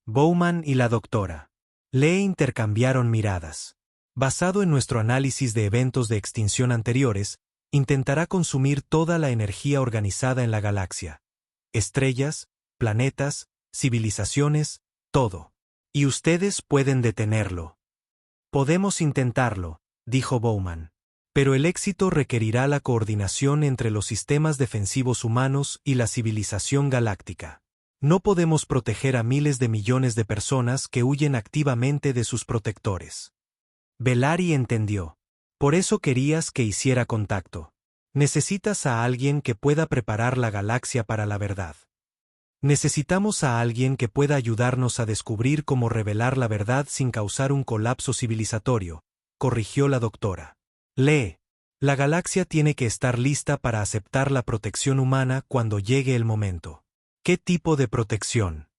Bowman y la doctora Lee intercambiaron miradas. Basado en nuestro análisis de eventos de extinción anteriores, intentará consumir toda la energía organizada en la galaxia. Estrellas, planetas, civilizaciones, todo. Y ustedes pueden detenerlo. Podemos intentarlo, dijo Bowman. Pero el éxito requerirá la coordinación entre los sistemas defensivos humanos y la civilización galáctica. No podemos proteger a miles de millones de personas que huyen activamente de sus protectores. Bellari entendió. Por eso querías que hiciera contacto. Necesitas a alguien que pueda preparar la galaxia para la verdad. Necesitamos a alguien que pueda ayudarnos a descubrir cómo revelar la verdad sin causar un colapso civilizatorio, corrigió la doctora Lee. La galaxia tiene que estar lista para aceptar la protección humana cuando llegue el momento. ¿Qué tipo de protección?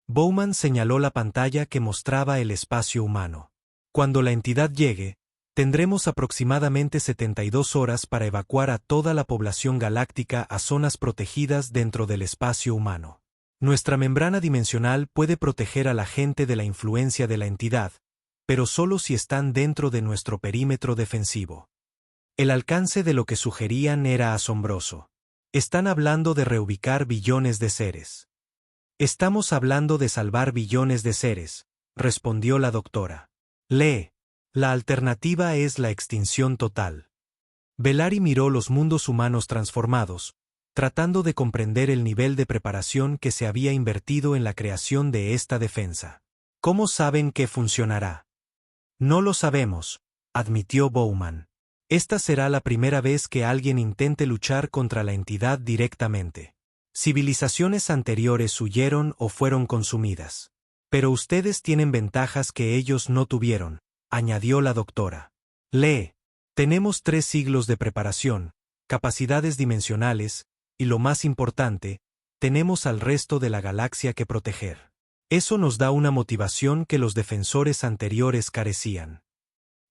Bowman señaló la pantalla que mostraba el espacio humano. Cuando la entidad llegue, tendremos aproximadamente 72 horas para evacuar a toda la población galáctica a zonas protegidas dentro del espacio humano. Nuestra membrana dimensional puede proteger a la gente de la influencia de la entidad, pero solo si están dentro de nuestro perímetro defensivo. El alcance de lo que sugerían era asombroso. Están hablando de reubicar billones de seres. Estamos hablando de salvar billones de seres, respondió la doctora Lee. La alternativa es la extinción total. Bellari miró los mundos humanos transformados, tratando de comprender el nivel de preparación que se había invertido en la creación de esta defensa. ¿Cómo saben que funcionará? No lo sabemos, admitió Bowman. Esta será la primera vez que alguien intente luchar contra la entidad directamente. Civilizaciones anteriores huyeron o fueron consumidas. Pero ustedes tienen ventajas que ellos no tuvieron, añadió la doctora Lee. Tenemos 3 siglos de preparación, capacidades dimensionales, y lo más importante, tenemos al resto de la galaxia que proteger. Eso nos da una motivación que los defensores anteriores carecían.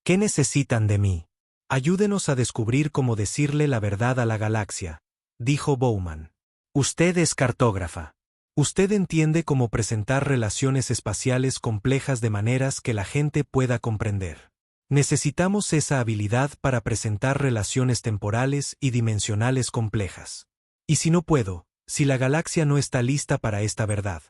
¿Qué necesitan de mí? Ayúdenos a descubrir cómo decirle la verdad a la galaxia, dijo Bowman. Usted es cartógrafa. Usted entiende cómo presentar relaciones espaciales complejas de maneras que la gente pueda comprender. Necesitamos esa habilidad para presentar relaciones temporales y dimensionales complejas. ¿Y si no puedo? Si la galaxia no está lista para esta verdad.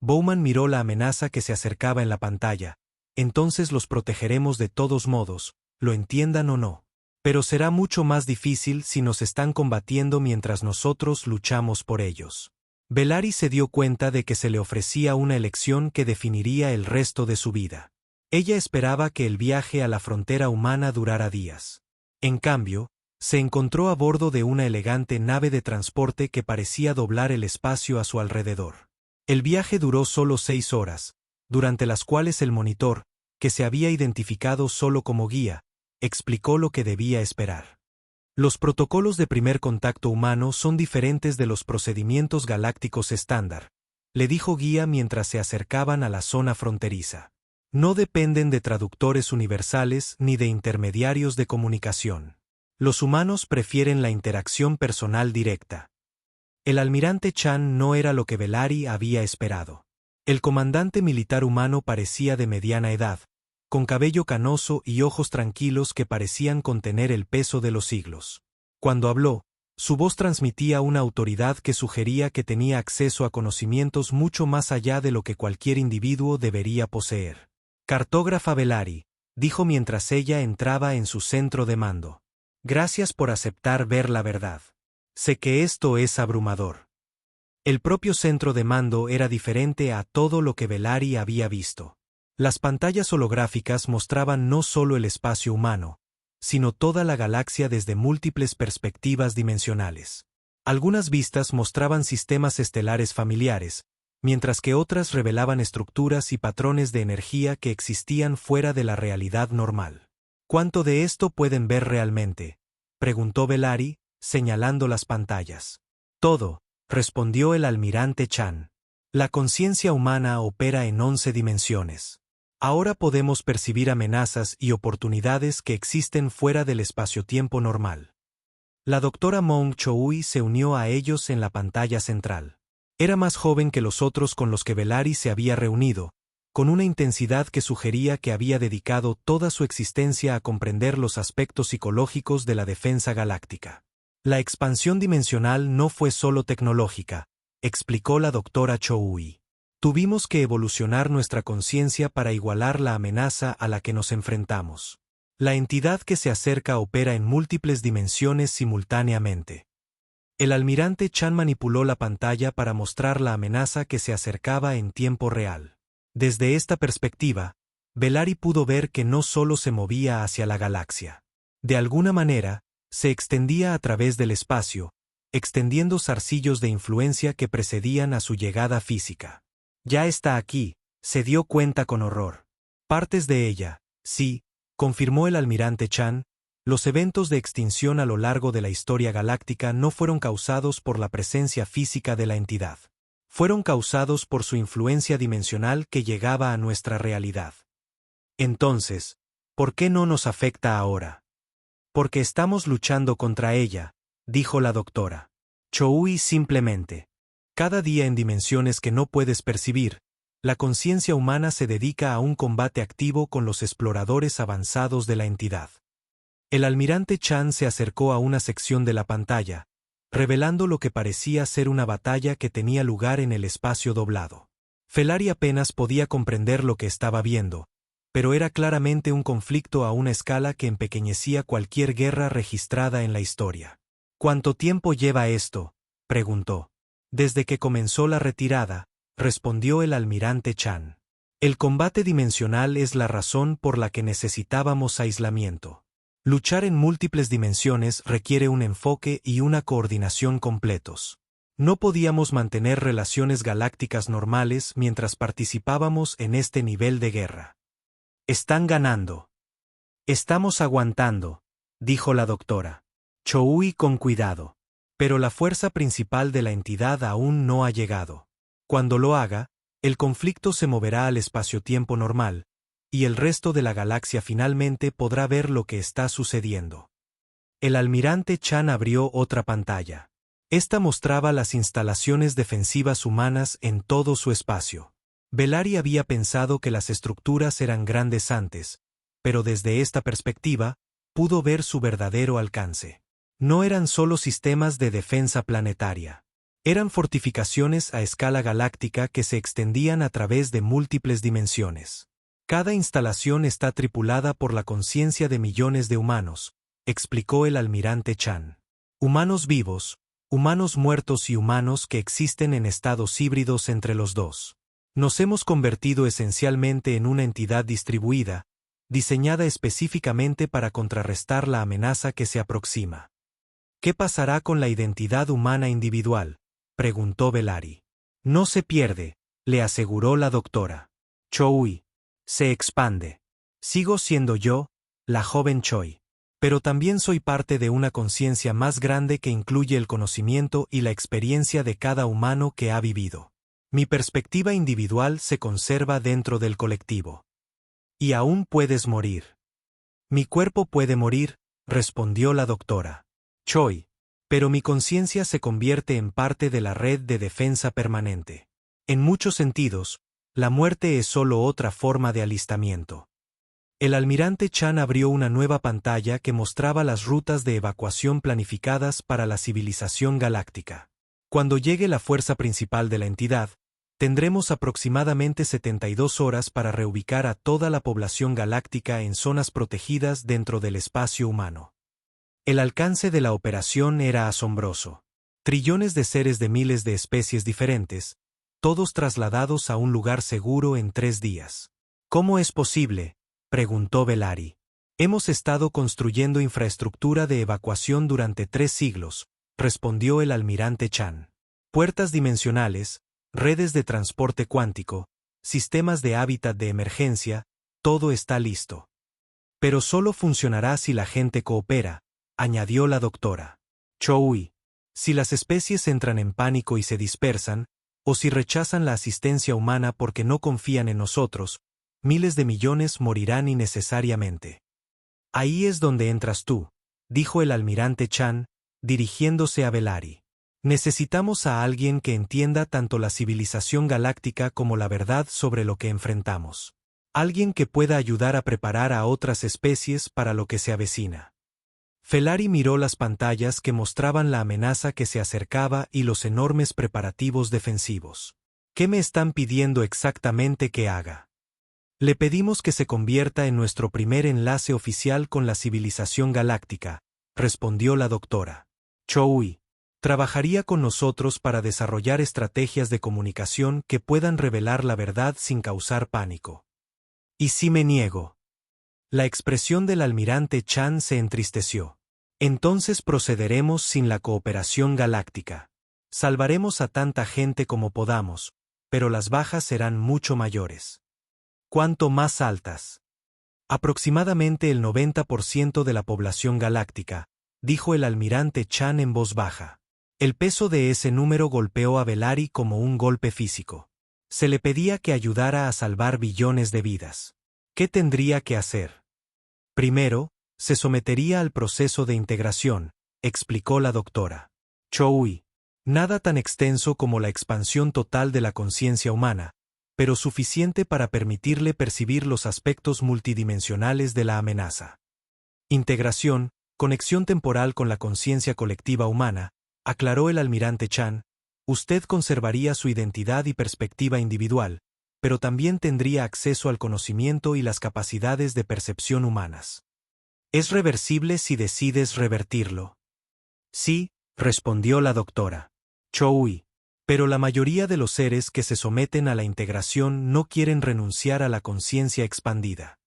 Bowman miró la amenaza que se acercaba en la pantalla. Entonces los protegeremos de todos modos, lo entiendan o no. Pero será mucho más difícil si nos están combatiendo mientras nosotros luchamos por ellos. Belari se dio cuenta de que se le ofrecía una elección que definiría el resto de su vida. Ella esperaba que el viaje a la frontera humana durara días. En cambio, se encontró a bordo de una elegante nave de transporte que parecía doblar el espacio a su alrededor. El viaje duró solo 6 horas, durante las cuales el monitor, que se había identificado solo como guía, explicó lo que debía esperar. Los protocolos de primer contacto humano son diferentes de los procedimientos galácticos estándar, le dijo Guía mientras se acercaban a la zona fronteriza. No dependen de traductores universales ni de intermediarios de comunicación. Los humanos prefieren la interacción personal directa. El almirante Chan no era lo que Belari había esperado. El comandante militar humano parecía de mediana edad, con cabello canoso y ojos tranquilos que parecían contener el peso de los siglos. Cuando habló, su voz transmitía una autoridad que sugería que tenía acceso a conocimientos mucho más allá de lo que cualquier individuo debería poseer. Cartógrafa Belari, dijo mientras ella entraba en su centro de mando. Gracias por aceptar ver la verdad. Sé que esto es abrumador. El propio centro de mando era diferente a todo lo que Belari había visto. Las pantallas holográficas mostraban no solo el espacio humano, sino toda la galaxia desde múltiples perspectivas dimensionales. Algunas vistas mostraban sistemas estelares familiares, mientras que otras revelaban estructuras y patrones de energía que existían fuera de la realidad normal. ¿Cuánto de esto pueden ver realmente?, preguntó Belari, señalando las pantallas. Todo, respondió el almirante Chan. La conciencia humana opera en 11 dimensiones. Ahora podemos percibir amenazas y oportunidades que existen fuera del espacio-tiempo normal. La doctora Mong Choui se unió a ellos en la pantalla central. Era más joven que los otros con los que Belari se había reunido, con una intensidad que sugería que había dedicado toda su existencia a comprender los aspectos psicológicos de la defensa galáctica. La expansión dimensional no fue solo tecnológica, explicó la doctora Choui. Tuvimos que evolucionar nuestra conciencia para igualar la amenaza a la que nos enfrentamos. La entidad que se acerca opera en múltiples dimensiones simultáneamente. El almirante Chan manipuló la pantalla para mostrar la amenaza que se acercaba en tiempo real. Desde esta perspectiva, Belari pudo ver que no solo se movía hacia la galaxia. De alguna manera, se extendía a través del espacio, extendiendo zarcillos de influencia que precedían a su llegada física. Ya está aquí, se dio cuenta con horror. Partes de ella, sí, confirmó el almirante Chan. Los eventos de extinción a lo largo de la historia galáctica no fueron causados por la presencia física de la entidad. Fueron causados por su influencia dimensional que llegaba a nuestra realidad. Entonces, ¿por qué no nos afecta ahora? Porque estamos luchando contra ella, dijo la doctora Choui simplemente. Cada día en dimensiones que no puedes percibir, la conciencia humana se dedica a un combate activo con los exploradores avanzados de la entidad. El almirante Chan se acercó a una sección de la pantalla, revelando lo que parecía ser una batalla que tenía lugar en el espacio doblado. Belari apenas podía comprender lo que estaba viendo, pero era claramente un conflicto a una escala que empequeñecía cualquier guerra registrada en la historia. ¿Cuánto tiempo lleva esto?, preguntó. Desde que comenzó la retirada, respondió el almirante Chan. El combate dimensional es la razón por la que necesitábamos aislamiento. Luchar en múltiples dimensiones requiere un enfoque y una coordinación completos. No podíamos mantener relaciones galácticas normales mientras participábamos en este nivel de guerra. Están ganando. Estamos aguantando, dijo la doctora Choui con cuidado. Pero la fuerza principal de la entidad aún no ha llegado. Cuando lo haga, el conflicto se moverá al espacio-tiempo normal, y el resto de la galaxia finalmente podrá ver lo que está sucediendo. El almirante Chan abrió otra pantalla. Esta mostraba las instalaciones defensivas humanas en todo su espacio. Belari había pensado que las estructuras eran grandes antes, pero desde esta perspectiva, pudo ver su verdadero alcance. No eran solo sistemas de defensa planetaria. Eran fortificaciones a escala galáctica que se extendían a través de múltiples dimensiones. Cada instalación está tripulada por la conciencia de millones de humanos, explicó el almirante Chan. Humanos vivos, humanos muertos y humanos que existen en estados híbridos entre los dos. Nos hemos convertido esencialmente en una entidad distribuida, diseñada específicamente para contrarrestar la amenaza que se aproxima. ¿Qué pasará con la identidad humana individual?, preguntó Belari. No se pierde, le aseguró la doctora. Choi. Se expande. Sigo siendo yo, la joven Choi. Pero también soy parte de una conciencia más grande que incluye el conocimiento y la experiencia de cada humano que ha vivido. Mi perspectiva individual se conserva dentro del colectivo. Y aún puedes morir. Mi cuerpo puede morir, respondió la doctora Choi. Pero mi conciencia se convierte en parte de la red de defensa permanente. En muchos sentidos, la muerte es solo otra forma de alistamiento. El almirante Chan abrió una nueva pantalla que mostraba las rutas de evacuación planificadas para la civilización galáctica. Cuando llegue la fuerza principal de la entidad, tendremos aproximadamente 72 horas para reubicar a toda la población galáctica en zonas protegidas dentro del espacio humano. El alcance de la operación era asombroso. Trillones de seres de miles de especies diferentes, todos trasladados a un lugar seguro en 3 días. ¿Cómo es posible?, preguntó Belari. Hemos estado construyendo infraestructura de evacuación durante 3 siglos, respondió el almirante Chan. Puertas dimensionales, redes de transporte cuántico, sistemas de hábitat de emergencia, todo está listo. Pero solo funcionará si la gente coopera, añadió la doctora Choi. Si las especies entran en pánico y se dispersan, o si rechazan la asistencia humana porque no confían en nosotros, miles de millones morirán innecesariamente. Ahí es donde entras tú, dijo el almirante Chan, dirigiéndose a Belari. Necesitamos a alguien que entienda tanto la civilización galáctica como la verdad sobre lo que enfrentamos. Alguien que pueda ayudar a preparar a otras especies para lo que se avecina. Belari miró las pantallas que mostraban la amenaza que se acercaba y los enormes preparativos defensivos. ¿Qué me están pidiendo exactamente que haga? Le pedimos que se convierta en nuestro primer enlace oficial con la civilización galáctica, respondió la doctora Choi. Trabajaría con nosotros para desarrollar estrategias de comunicación que puedan revelar la verdad sin causar pánico. ¿Y si me niego? La expresión del almirante Chan se entristeció. Entonces procederemos sin la cooperación galáctica. Salvaremos a tanta gente como podamos, pero las bajas serán mucho mayores. ¿Cuánto más altas? Aproximadamente el 90% de la población galáctica, dijo el almirante Chan en voz baja. El peso de ese número golpeó a Belari como un golpe físico. Se le pedía que ayudara a salvar billones de vidas. ¿Qué tendría que hacer? Primero, se sometería al proceso de integración, explicó la doctora Choi. Nada tan extenso como la expansión total de la conciencia humana, pero suficiente para permitirle percibir los aspectos multidimensionales de la amenaza. Integración, conexión temporal con la conciencia colectiva humana, aclaró el almirante Chan. Usted conservaría su identidad y perspectiva individual, pero también tendría acceso al conocimiento y las capacidades de percepción humanas. ¿Es reversible si decides revertirlo? Sí, respondió la doctora Choi. Pero la mayoría de los seres que se someten a la integración no quieren renunciar a la conciencia expandida.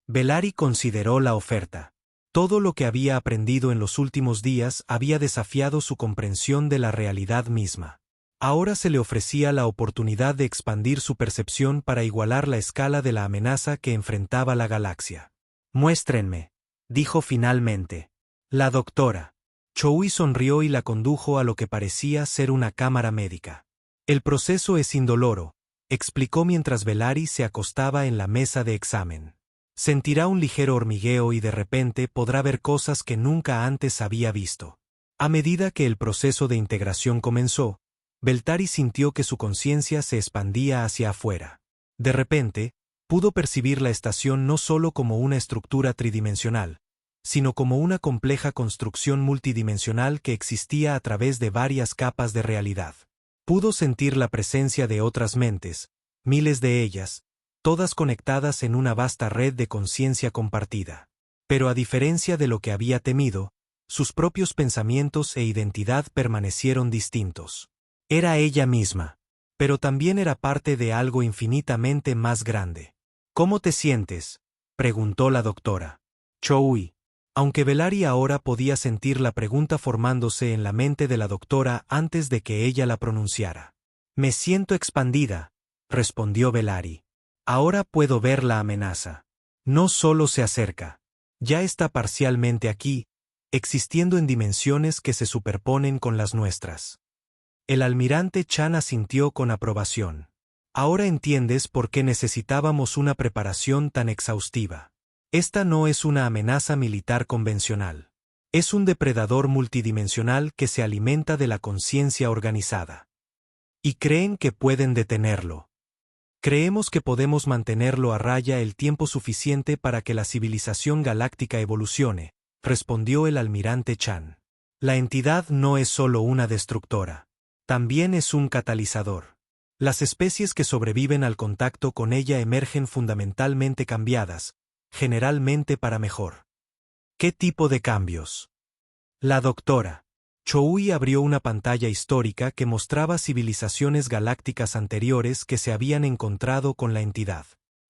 Belari consideró la oferta. Todo lo que había aprendido en los últimos días había desafiado su comprensión de la realidad misma. Ahora se le ofrecía la oportunidad de expandir su percepción para igualar la escala de la amenaza que enfrentaba la galaxia. Muéstrenme, dijo finalmente. La doctora Choi sonrió y la condujo a lo que parecía ser una cámara médica. El proceso es indoloro, explicó mientras Belari se acostaba en la mesa de examen. Sentirá un ligero hormigueo y de repente podrá ver cosas que nunca antes había visto. A medida que el proceso de integración comenzó, Beltari sintió que su conciencia se expandía hacia afuera. De repente, Pudo percibir la estación no solo como una estructura tridimensional, sino como una compleja construcción multidimensional que existía a través de varias capas de realidad. Pudo sentir la presencia de otras mentes, miles de ellas, todas conectadas en una vasta red de conciencia compartida. Pero a diferencia de lo que había temido, sus propios pensamientos e identidad permanecieron distintos. Era ella misma, pero también era parte de algo infinitamente más grande. ¿Cómo te sientes?, preguntó la doctora. Choui. Aunque Velari ahora podía sentir la pregunta formándose en la mente de la doctora antes de que ella la pronunciara. Me siento expandida, respondió Velari. Ahora puedo ver la amenaza. No solo se acerca. Ya está parcialmente aquí, existiendo en dimensiones que se superponen con las nuestras. El almirante Chan asintió con aprobación. Ahora entiendes por qué necesitábamos una preparación tan exhaustiva. Esta no es una amenaza militar convencional. Es un depredador multidimensional que se alimenta de la conciencia organizada. Y creen que pueden detenerlo. Creemos que podemos mantenerlo a raya el tiempo suficiente para que la civilización galáctica evolucione, respondió el almirante Chan. La entidad no es solo una destructora. También es un catalizador. Las especies que sobreviven al contacto con ella emergen fundamentalmente cambiadas, generalmente para mejor. ¿Qué tipo de cambios? La doctora Choui abrió una pantalla histórica que mostraba civilizaciones galácticas anteriores que se habían encontrado con la entidad.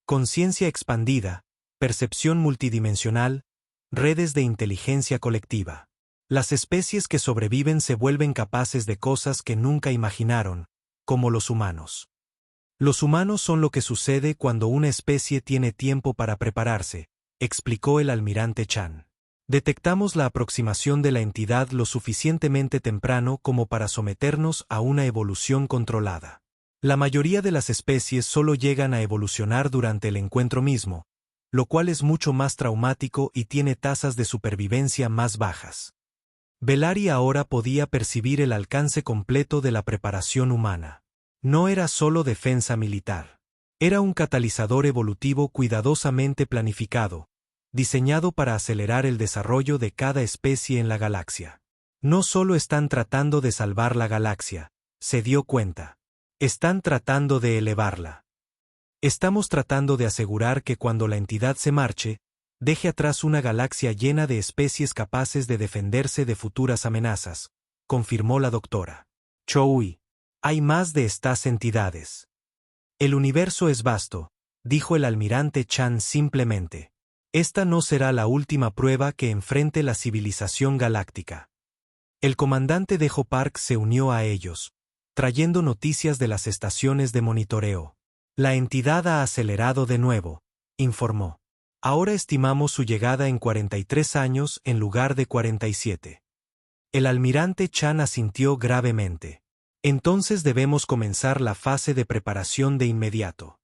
Conciencia expandida, percepción multidimensional, redes de inteligencia colectiva. Las especies que sobreviven se vuelven capaces de cosas que nunca imaginaron, como los humanos. Los humanos son lo que sucede cuando una especie tiene tiempo para prepararse, explicó el almirante Chan. Detectamos la aproximación de la entidad lo suficientemente temprano como para someternos a una evolución controlada. La mayoría de las especies solo llegan a evolucionar durante el encuentro mismo, lo cual es mucho más traumático y tiene tasas de supervivencia más bajas. Velari ahora podía percibir el alcance completo de la preparación humana. No era solo defensa militar. Era un catalizador evolutivo cuidadosamente planificado, diseñado para acelerar el desarrollo de cada especie en la galaxia. No solo están tratando de salvar la galaxia, se dio cuenta. Están tratando de elevarla. Estamos tratando de asegurar que cuando la entidad se marche, deje atrás una galaxia llena de especies capaces de defenderse de futuras amenazas, confirmó la doctora Choui. Hay más de estas entidades. El universo es vasto, dijo el almirante Chan simplemente. Esta no será la última prueba que enfrente la civilización galáctica. El comandante Dejo Park se unió a ellos, trayendo noticias de las estaciones de monitoreo. La entidad ha acelerado de nuevo, informó. Ahora estimamos su llegada en 43 años en lugar de 47. El almirante Chan asintió gravemente. Entonces debemos comenzar la fase de preparación de inmediato.